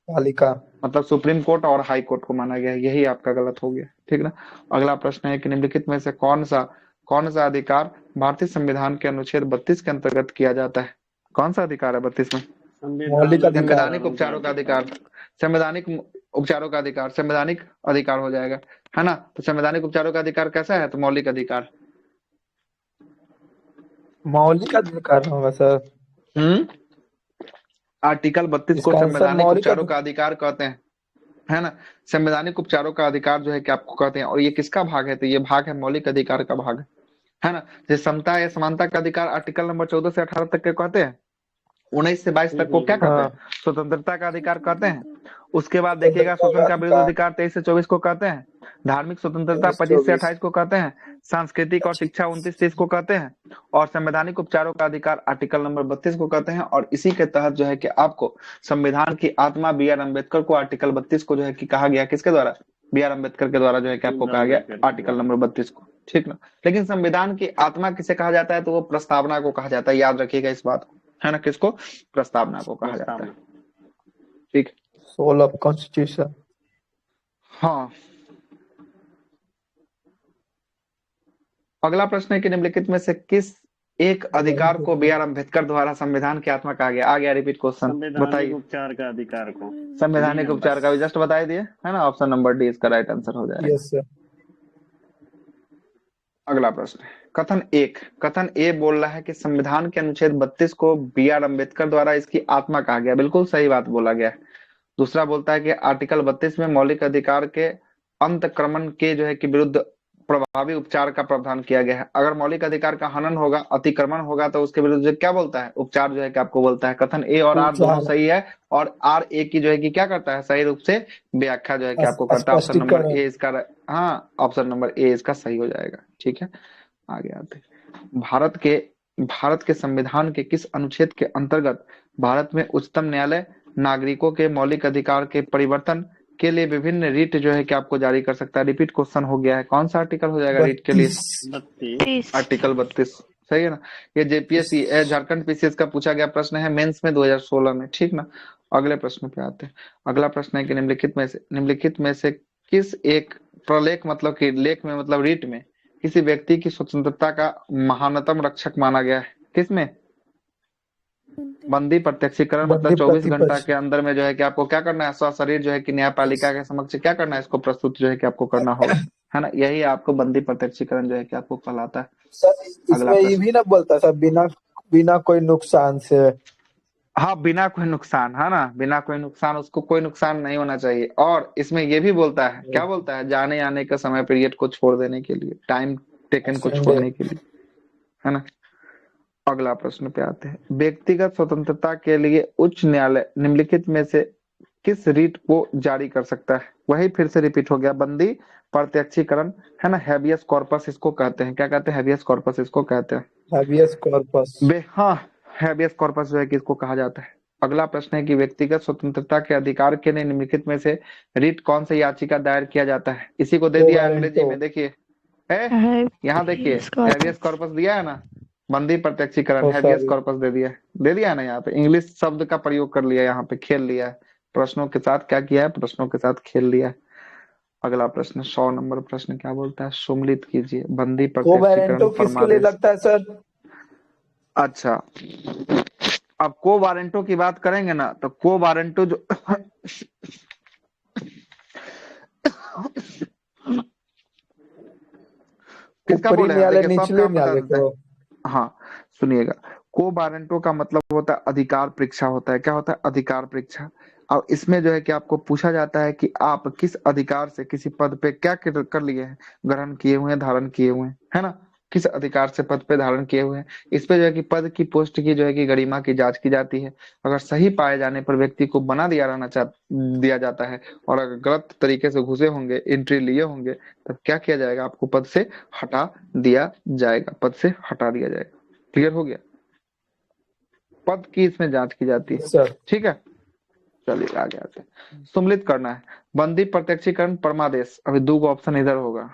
S4: पालिका।
S1: मतलब सुप्रीम कोर्ट और हाई कोर्ट को माना गया है। यही आपका गलत हो गया। ठीक ना। अगला प्रश्न है कि निम्नलिखित में से कौन सा अधिकार भारतीय संविधान के अनुच्छेद 32 के अंतर्गत किया जाता है? कौन सा अधिकार है 32 में?
S4: मौलिक अधिकार।
S1: संवैधानिक उपचारों का अधिकार। संवैधानिक उपचारों का अधिकार संवैधानिक अधिकार हो जाएगा, है ना। तो संवैधानिक उपचारों का अधिकार कैसा है? तो मौलिक अधिकार।
S4: मौलिक अधिकार होगा सर।
S1: आर्टिकल 32 को
S4: इसका आंसर
S1: संवैधानिक
S4: मौलिक
S1: उपचारों का अधिकार कहते हैं, है ना। संवैधानिक उपचारों का अधिकार जो है कि आपको कहते हैं। और ये किसका भाग है? तो ये भाग है मौलिक अधिकार का भाग, है ना। जैसे समता या समानता का अधिकार आर्टिकल नंबर 14 से 18 तक के कहते हैं। 19 से 22 तक को क्या कहते हैं?
S4: हाँ।
S1: स्वतंत्रता का अधिकार कहते हैं। उसके बाद देखिएगा स्वतंत्र का विरुद्ध अधिकार 23 से 24 को कहते हैं। धार्मिक स्वतंत्रता 25 से 28 को कहते हैं। सांस्कृतिक और शिक्षा 29-30 को कहते हैं। और संवैधानिक उपचारों का अधिकार आर्टिकल नंबर 32 को कहते हैं। और इसी के तहत जो है कि आपको संविधान की आत्मा बी आर अम्बेडकर को आर्टिकल 32 को जो है कि कहा गया। किसके द्वारा? बी आर अम्बेडकर के द्वारा जो है कि आपको कहा गया आर्टिकल नंबर 32 को। ठीक ना। लेकिन संविधान की आत्मा किसे कहा जाता है? तो वो प्रस्तावना को कहा जाता है। याद रखिएगा इस बात को, है ना। किसको? प्रस्तावना को कहा जाता है। ठीक।
S4: Soul of constitution.
S1: हाँ। अगला प्रश्न है कि निम्नलिखित में से किस एक अधिकार को बी आर अम्बेडकर द्वारा संविधान की आत्मा कहा गया। आ गया रिपीट क्वेश्चन,
S2: संवैधानिक
S1: बताइए।
S2: उपचार का अधिकार को
S1: संवैधानिक
S2: डी
S1: उपचार
S2: नंबर।
S1: का भी जस्ट बता दिए है ना, ऑप्शन नंबर डी इसका राइट आंसर हो जाएगा।
S4: Yes sir.
S1: अगला प्रश्न है कथन ए बोल रहा है कि संविधान के अनुच्छेद 32 को बी आर अम्बेडकर द्वारा इसकी आत्मा कहा गया। बिल्कुल सही बात बोला गया है। दूसरा बोलता है कि आर्टिकल 32 में मौलिक अधिकार के अंतक्रमण के जो है कि विरुद्ध प्रभावी उपचार का प्रावधान किया गया है। अगर मौलिक अधिकार का हनन होगा, अतिक्रमण होगा, तो उसके विरुद्ध जो क्या बोलता है, उपचार जो है कि आपको बोलता है। कथन ए और आर दोनों सही है, और आर ए की जो है कि क्या करता है, सही रूप से व्याख्या जो है कि आपको करता है। ऑप्शन नंबर ए इसका, हाँ ऑप्शन नंबर ए इसका सही हो जाएगा। ठीक है, आगे आते हैं। भारत के संविधान के किस अनुच्छेद के अंतर्गत भारत में उच्चतम न्यायालय नागरिकों के मौलिक अधिकार के परिवर्तन के लिए विभिन्न रीट जो है कि आपको जारी कर सकता है। रिपीट क्वेश्चन हो गया है, कौन सा आर्टिकल हो जाएगा रीट के लिए?
S2: 32।
S1: आर्टिकल 32 सही है ना। ये जेपीएससी झारखंड पीसीएस का पूछा गया प्रश्न है मेंस में 2016 में। ठीक ना, अगले प्रश्न पे आते हैं। अगला प्रश्न है कि निम्नलिखित में से किस एक प्रलेख मतलब कि लेख में मतलब रीट में किसी व्यक्ति की स्वतंत्रता का महानतम रक्षक माना गया है? किसमें? बंदी प्रत्यक्षीकरण मतलब 24 घंटा के अंदर में जो है कि आपको क्या करना है, सशरीर जो है कि न्यायपालिका के समक्ष क्या करना है, इसको प्रस्तुत जो है कि आपको करना होगा, है ना। यही आपको बंदी प्रत्यक्षीकरण जो है कि आपको कहलाता है।
S4: सर इसमें ये भी ना बोलता सर, बिना कोई नुकसान से।
S1: हाँ, बिना कोई नुकसान, है ना, बिना कोई नुकसान, उसको कोई नुकसान नहीं होना चाहिए। और इसमें ये भी बोलता है, क्या बोलता है, जाने आने का समय पीरियड को छोड़ देने के लिए, टाइम टेकन को छोड़ने के लिए, है ना। अगला प्रश्न पे आते हैं। व्यक्तिगत स्वतंत्रता के लिए उच्च न्यायालय निम्नलिखित में से किस रीट को जारी कर सकता है? वही फिर से रिपीट हो गया, बंदी प्रत्यक्षीकरण, है ना, हैबियस कॉर्पस इसको कहते हैं। क्या कहते हैं? हैबियस कॉर्पस इसको कहते हैं।
S4: हैबियस कॉर्पस,
S1: हाँ, हैबियस कॉर्पस जो है कि इसको कहा जाता है। अगला प्रश्न है कि व्यक्तिगत स्वतंत्रता के अधिकार के लिए निम्नलिखित में से रीट कौन सी याचिका दायर किया जाता है? इसी को दे दिया अंग्रेजी में, देखिए यहाँ देखिए हैबियस कॉर्पस दिया है ना, बंदी प्रत्यक्षीकरण, हैबियस कॉर्पस दे दिया है ना। यहाँ पे इंग्लिश शब्द का प्रयोग कर लिया, यहाँ पे खेल लिया है, प्रश्नों के साथ क्या किया है, प्रश्नों के साथ खेल लिया है। अगला प्रश्न 100 नंबर प्रश्न क्या बोलता है, सुम्मिलित कीजिए। बंदी प्रत्यक्षीकरण
S4: किसके लिए लगता है सर?
S1: अच्छा, अब को वारंटो की बात करेंगे ना, तो को वारंटो जो किसका बोल रहे हैं,
S4: निचले न्यायालय को।
S1: हाँ सुनिएगा, को वारंटो का मतलब होता है अधिकार परीक्षा होता है। क्या होता है? अधिकार परीक्षा। अब इसमें जो है कि आपको पूछा जाता है कि आप किस अधिकार से किसी पद पे क्या कर लिए हैं, ग्रहण किए हुए हैं, धारण किए हुए हैं, है ना, किस अधिकार से पद पे धारण किए हुए हैं। इस पे जो है कि पद की पोस्ट की जो है कि गरिमा की जांच की जाती है। अगर सही पाए जाने पर व्यक्ति को बना दिया जाता है, और अगर गलत तरीके से घुसे होंगे, एंट्री लिए होंगे, तब क्या किया जाएगा, आपको पद से हटा दिया जाएगा, पद से हटा दिया जाएगा। क्लियर हो गया? पद की इसमें जांच की जाती है। ठीक है, चलिए आगे आते हैं। सम्मिलित करना है, बंदी प्रत्यक्षीकरण, परमादेश, अभी दो ऑप्शन इधर होगा।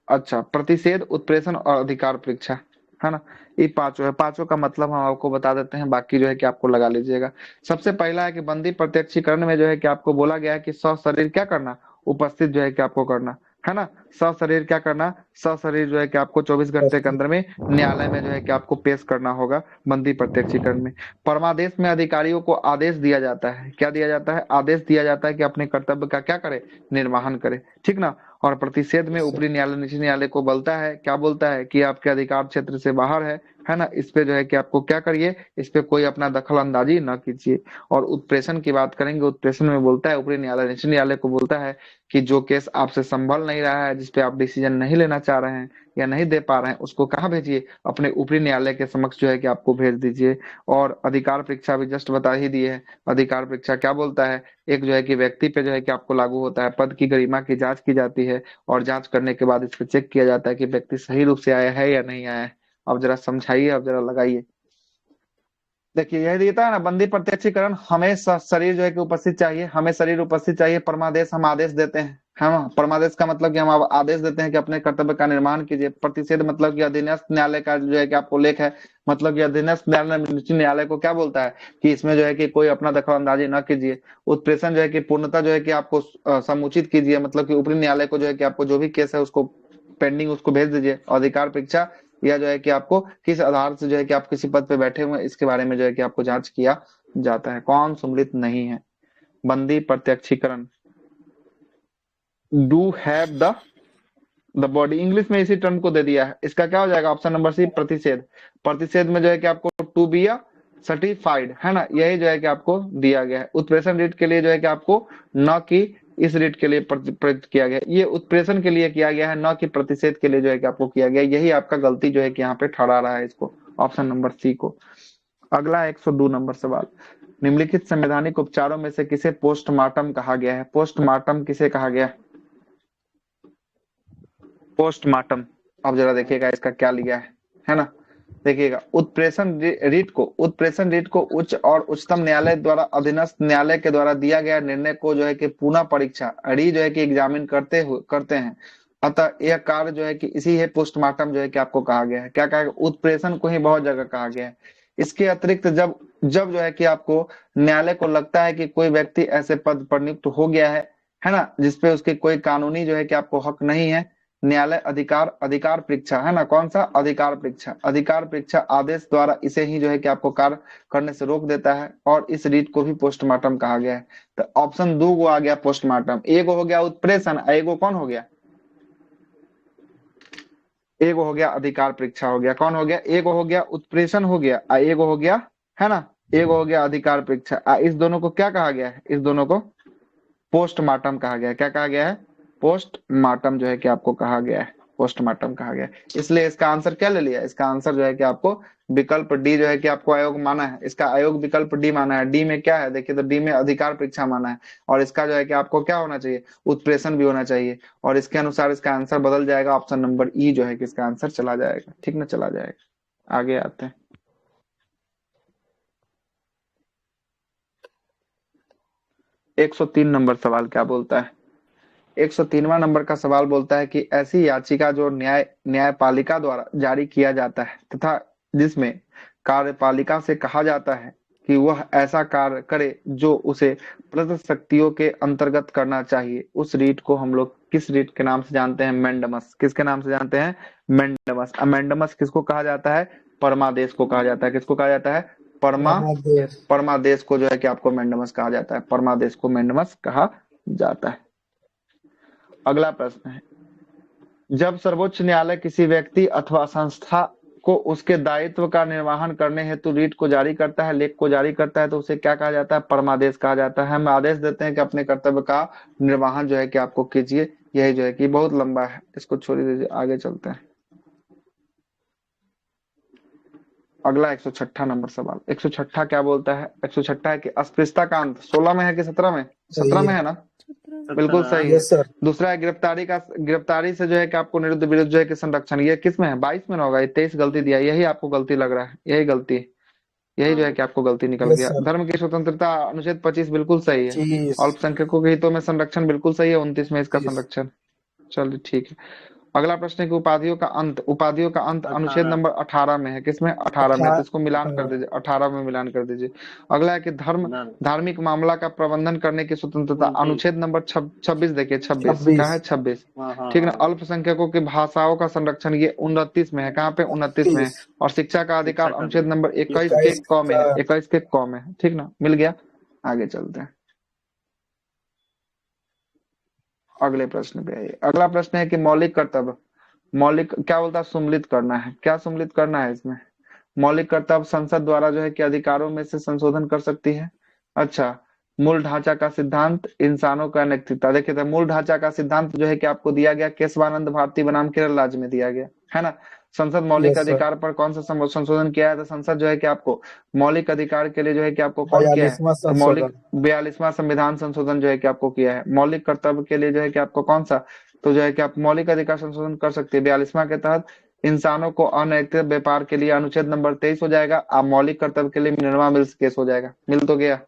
S1: अच्छा, प्रतिषेध, उत्प्रेषण और अधिकार परीक्षा, है ना। ये पांचों है। पांचों का मतलब हम आपको बता देते हैं, बाकी जो है कि आपको लगा लीजिएगा। सबसे पहला है कि बंदी प्रत्यक्षीकरण में जो है कि आपको बोला गया है कि सशरीर क्या करना, उपस्थित जो है कि आपको करना, है ना। सशरीर क्या करना, सशरीर जो है कि आपको 24 घंटे के अंदर में न्यायालय में जो है कि आपको पेश करना होगा बंदी प्रत्यक्षीकरण में। परमादेश में अधिकारियों को आदेश दिया जाता है। क्या दिया जाता है? आदेश दिया जाता है कि अपने कर्तव्य का क्या करे, निर्वहन करे। ठीक ना। और प्रतिषेध में ऊपरी न्यायालय निचले न्यायालय को बोलता है, क्या बोलता है कि आपके अधिकार क्षेत्र से बाहर है ना, इस पे जो है कि आपको क्या करिए, इस पे कोई अपना दखल अंदाजी न कीजिए। और उत्प्रेषण की बात करेंगे, उत्प्रेषण में बोलता है ऊपरी न्यायालय निचले न्यायालय को बोलता है कि जो केस आपसे संभल नहीं रहा है, जिसपे आप डिसीजन नहीं लेना चाह रहे हैं या नहीं दे पा रहे हैं, उसको कहाँ भेजिए, अपने ऊपरी न्यायालय के समक्ष जो है कि आपको भेज दीजिए। और अधिकार परीक्षा भी जस्ट बता ही दिए है। अधिकार परीक्षा क्या बोलता है, एक जो है कि व्यक्ति पे जो है कि आपको लागू होता है, पद की गरिमा की जांच की जाती है, और जांच करने के बाद इस पे चेक किया जाता है कि व्यक्ति सही रूप से आया है या नहीं आया है। अब जरा समझाइए, अब जरा लगाइए। देखिए यह देता है ना, बंदी प्रत्यक्षीकरण, हमें शरीर जो है कि उपस्थित चाहिए, हमें शरीर उपस्थित चाहिए। परमादेश, हम आदेश देते हैं, है ना। परमादेश का मतलब कि हम आदेश देते हैं कि अपने कर्तव्य का निर्माण कीजिए। प्रतिषेध मतलब कि अधीनस्थ न्यायालय का जो है कि आपको लेख है, मतलब कि अधीनस्थ न्यायालय को क्या बोलता है कि इसमें जो है कि कोई अपना दखल अंदाजी न कीजिए। उत्प्रेषण जो है कि पूर्णतः जो है कि आपको समुचित कीजिए, मतलब कि ऊपरी न्यायालय को जो है कि आपको जो भी केस है उसको पेंडिंग उसको भेज दीजिए। अधिकार परीक्षा या जो है कि आपको किस आधार से जो है कि आप किसी पद पे बैठे हुए हैं, इसके बारे में जो है कि आपको जांच किया जाता है। कौन सम्मिलित नहीं है? बंदी, प्रत्यक्षीकरण। Do have the body, English में इसी टर्म को दे दिया है। इसका क्या हो जाएगा? ऑप्शन नंबर सी, प्रतिषेध। प्रतिषेध में जो है कि आपको टू बी या सर्टिफाइड, है ना, यही जो है कि आपको दिया गया है। उत्प्रेषण रीट के लिए जो है कि आपको न कि इस रीट के लिए प्रयुक्त किया गया, ये उत्प्रेषण के लिए किया गया है, न कि प्रतिषेध के लिए जो है कि आपको किया गया। यही आपका गलती जो है कि यहाँ पे ठहरा रहा है इसको, ऑप्शन नंबर सी को। अगला 102 नंबर सवाल, निम्नलिखित संवैधानिक उपचारों में से किसे पोस्टमार्टम कहा गया है? पोस्टमार्टम किसे कहा गया? पोस्टमार्टम। अब जरा देखिएगा इसका क्या लिया है ना। देखिएगा, उत्प्रेषण रीट को उच्च और उच्चतम न्यायालय द्वारा अधीनस्थ न्यायालय के द्वारा दिया गया निर्णय को जो है कि पुनः परीक्षा जो है कि एग्जामिन करते हैं। अतः यह कार्य जो है कि इसी है पोस्टमार्टम जो है कि आपको कहा गया है। क्या कहा गया? उत्प्रेषण को ही बहुत जगह कहा गया है। इसके अतिरिक्त जब जब जो है कि आपको न्यायालय को लगता है कि कोई व्यक्ति ऐसे पद पर नियुक्त हो गया है ना, जिसपे उसके कोई कानूनी जो है कि आपको हक नहीं है, न्यायालय अधिकार परीक्षा, है ना, कौन सा? अधिकार परीक्षा आदेश द्वारा इसे ही जो है कि आपको कार्य करने से रोक देता है, और इस रीट को भी पोस्टमार्टम कहा गया है। तो ऑप्शन 2 को आ गया पोस्टमार्टम। एगो हो गया उत्प्रेषण, एगो कौन हो गया? एगो हो गया अधिकार परीक्षा हो गया। कौन हो गया? एगो हो गया उत्प्रेषण हो गया, एगो हो गया, है ना, एगो हो गया अधिकार परीक्षा। इस दोनों को क्या कहा गया है? इस दोनों को पोस्टमार्टम कहा गया है। क्या कहा गया है? पोस्टमार्टम जो है कि आपको कहा गया है, पोस्टमार्टम कहा गया है। इसलिए इसका आंसर क्या ले लिया? इसका आंसर जो है कि आपको विकल्प डी जो है कि आपको आयोग माना है। इसका आयोग विकल्प डी माना है। डी में क्या है? देखिए तो डी में अधिकार परीक्षा माना है, और इसका जो है कि आपको क्या होना चाहिए? उत्प्रेषण भी होना चाहिए, और इसके अनुसार इसका आंसर बदल जाएगा। ऑप्शन नंबर ई जो है कि इसका आंसर चला जाएगा। ठीक ना, चला जाएगा। आगे आते हैं। 103 नंबर सवाल क्या बोलता है? 103वां नंबर का सवाल बोलता है कि ऐसी याचिका जो न्यायपालिका द्वारा जारी किया जाता है तथा जिसमें कार्यपालिका से कहा जाता है कि वह ऐसा कार्य करे जो उसे प्रदत्त शक्तियों के अंतर्गत करना चाहिए, उस रीट को हम लोग किस रीट के नाम से जानते हैं? मेंडमस। किसके नाम से जानते हैं? मेंडमस। अमेंडमस किसको कहा जाता है? परमादेश को कहा जाता है। किसको कहा जाता है? परमादेश को जो है कि आपको मेंडमस कहा जाता है। परमादेश को मेंडमस कहा जाता है। अगला प्रश्न है, जब सर्वोच्च न्यायालय किसी व्यक्ति अथवा संस्था को उसके दायित्व का निर्वहन करने हेतु रीट को जारी करता है, लेख को जारी करता है, तो उसे क्या कहा जाता है? परमादेश कहा जाता है। हम आदेश देते हैं कि अपने कर्तव्य का निर्वहन जो है कि आपको कीजिए। यही जो है कि बहुत लंबा है, इसको छोड़ दीजिए, आगे चलते हैं। अगला 106 नंबर सवाल। 106 क्या बोलता है? 106 है कि अस्पृश्यता का अंत 16 में है कि 17 में? 17 में है ना, बिल्कुल सही है।
S4: Yes sir.
S1: दूसरा है गिरफ्तारी से जो है कि आपको निरुद्ध विरुद्ध जो है कि संरक्षण, ये किस में है? 22 में ना होगा, ये 23 गलती दिया, यही आपको गलती लग रहा है, यही गलती, यही जो है कि आपको गलती निकल
S4: यस
S1: गया।
S4: सर।
S1: धर्म की स्वतंत्रता अनुच्छेद 25 बिल्कुल सही है।
S4: 25।
S1: अल्पसंख्यकों के हितों में संरक्षण बिल्कुल सही है, 29 में इसका
S4: 30।
S1: संरक्षण। चलिए ठीक है। अगला प्रश्न है कि उपाधियों का अंत अनुच्छेद नंबर 18 में है। किसमें? 18 में। तो इसको मिलान कर दीजिए, 18 में मिलान कर दीजिए। अगला है कि धार्मिक मामला का प्रबंधन करने की स्वतंत्रता अनुच्छेद नंबर 26। देखिए 26 कहाँ है? 26, ठीक ना। अल्पसंख्यकों की भाषाओं का संरक्षण, ये 29 में है। कहाँ पे? 29 में है। और शिक्षा का अधिकार अनुच्छेद नंबर 21 के क में है, 21 के क में है, ठीक ना, मिल गया। आगे चलते हैं, अगले प्रश्न पे आइए। अगला प्रश्न है कि मौलिक कर्तव्य, मौलिक क्या बोलता है? सुम्मिलित करना है। क्या सुम्मिलित करना है इसमें? मौलिक कर्तव्य संसद द्वारा जो है कि अधिकारों में से संशोधन कर सकती है। अच्छा, मूल ढांचा का सिद्धांत, इंसानों का नैतिकता। देखिए तो मूल ढांचा का सिद्धांत जो है कि आपको दिया गया केशवानंद भारती बनाम केरल राज्य में दिया गया, है ना। संसद मौलिक अधिकार पर कौन सा संशोधन किया है? तो संसद जो है कि आपको मौलिक अधिकार के लिए जो है कि आपको कौन किया है?
S4: 42वां
S1: तो मौलिक
S4: संशोधन।
S1: 42वां संविधान संशोधन जो है कि आपको किया है। मौलिक कर्तव्य के लिए जो है कि आपको कौन सा? तो जो है कि आप मौलिक अधिकार संशोधन कर सकते हैं 42वां के तहत। इंसानों को अनैतिक व्यापार के लिए अनुच्छेद नंबर 23 हो जाएगा। आप मौलिक कर्तव्य के लिए मिनरवा मिल्स केस हो जाएगा। मिल तो गया,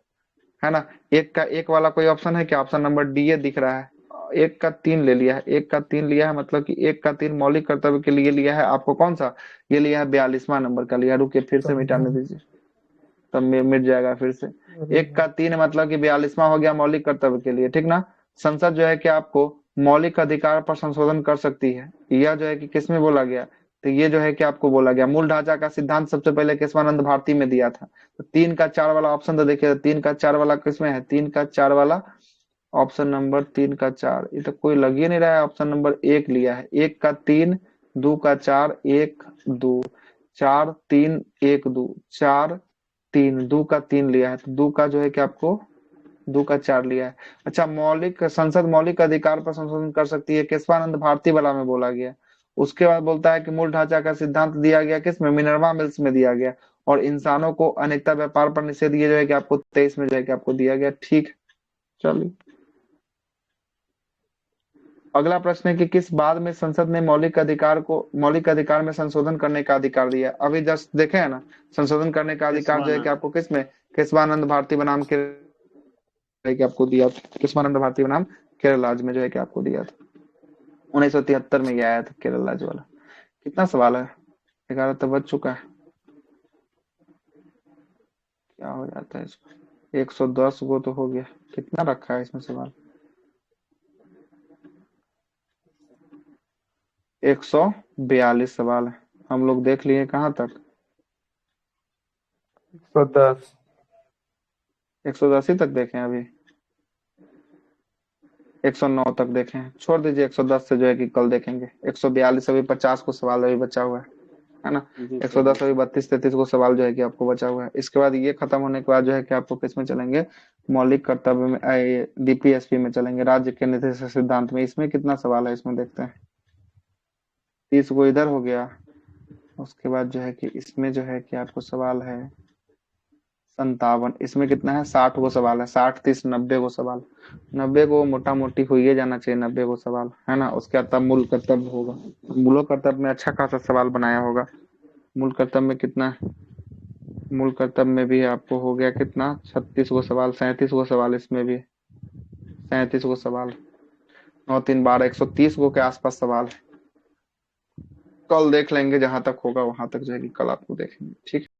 S1: है ना। एक का एक वाला कोई ऑप्शन है क्या? ऑप्शन नंबर डी ये दिख रहा है। एक का 3 ले लिया है, एक का 3 लिया है, मतलब कि एक का 3 मौलिक कर्तव्य के लिए लिया है। आपको कौन सा ये लिया है? 42वां नंबर का लिया। रुकिए फिर से मिटाने दीजिए, तब मिट जाएगा फिर से। एक का 3 मतलब कि 42वां हो गया मौलिक कर्तव्य के लिए, ठीक ना। संसद जो है कि आपको मौलिक अधिकार पर संशोधन कर सकती है। यह जो है कि किसमें बोला गया? तो ये जो है कि आपको बोला गया मूल ढांचा का सिद्धांत सबसे पहले केशवानंद भारती में दिया था। तो 3 का 4 वाला ऑप्शन तो देखिए 3 का 4 वाला किसमें है, 3 का 4 वाला ऑप्शन नंबर 3 का 4, ये तो कोई लग ही नहीं रहा है। ऑप्शन नंबर 1 लिया है, 1 का 3, 2 का 4, 1 2, 4 3 1 2, 4 3, 2 का 3 लिया है, तो 2 का जो है कि आपको 2 का 4 लिया है। अच्छा, संसद मौलिक अधिकार पर संशोधन कर सकती है, केशवानंद भारती वाला में बोला गया। उसके बाद बोलता है कि मूल ढांचा का सिद्धांत दिया गया किसमें, मिनर्वा मिल्स में दिया गया। और इंसानों को अनेकता व्यापार पर निषेध ये जो है कि आपको 23 में जो है कि आपको दिया गया। ठीक है, चलिए अगला प्रश्न है कि किस बाद में संसद ने मौलिक अधिकार में संशोधन करने का अधिकार दिया। अभी जस्ट देखे है ना, संशोधन करने का अधिकार जो है कि आपको किसमें, केशवानंद भारती बनाम के कि आपको दिया था, केशवानंद भारती बनाम केरल राज्य में जो है कि आपको दिया था। 1973 में ये आया था केरल राज्य वाला। कितना सवाल है, 11 तो बज चुका है, क्या हो जाता है इसको, 110 गो तो हो गया। कितना रखा है इसमें सवाल, 142 सवाल है। हम लोग देख लिए कहाँ तक,
S4: 110।
S1: 110 ही तक देखे हैं, अभी 109 तक देखे हैं। छोड़ दीजिए, 110 से जो है कि कल देखेंगे। 142 अभी 50 को सवाल अभी बचा हुआ है ना।
S2: जी
S1: 110
S2: सर।
S1: अभी 32-33 को सवाल जो है कि आपको बचा हुआ है। इसके बाद ये खत्म होने के बाद जो है कि आपको किसमें चलेंगे, मौलिक कर्तव्य में, डीपीएसपी में चलेंगे, राज्य के नीति सिद्धांत में। इसमें कितना सवाल है, इसमें देखते हैं। 30 को इधर हो गया। उसके बाद जो है कि इसमें जो है कि आपको सवाल है 57। इसमें कितना है, 60 को सवाल है। 60 30 90 को सवाल, 90 को मोटा मोटी हो ही जाना चाहिए, 90 को सवाल है ना। उसके बाद तब मूल कर्तव्य होगा। मूल कर्तव्य में अच्छा खासा सवाल बनाया होगा। मूल कर्तव्य में कितना है, मूल कर्तव्य में भी आपको हो गया कितना, 36 को सवाल, 37 को सवाल, इसमें भी 37 को सवाल, 9 3 12, 130 को के आसपास सवाल है। कल देख लेंगे, जहां तक होगा वहां तक जो है कि कल आपको देखेंगे। ठीक है।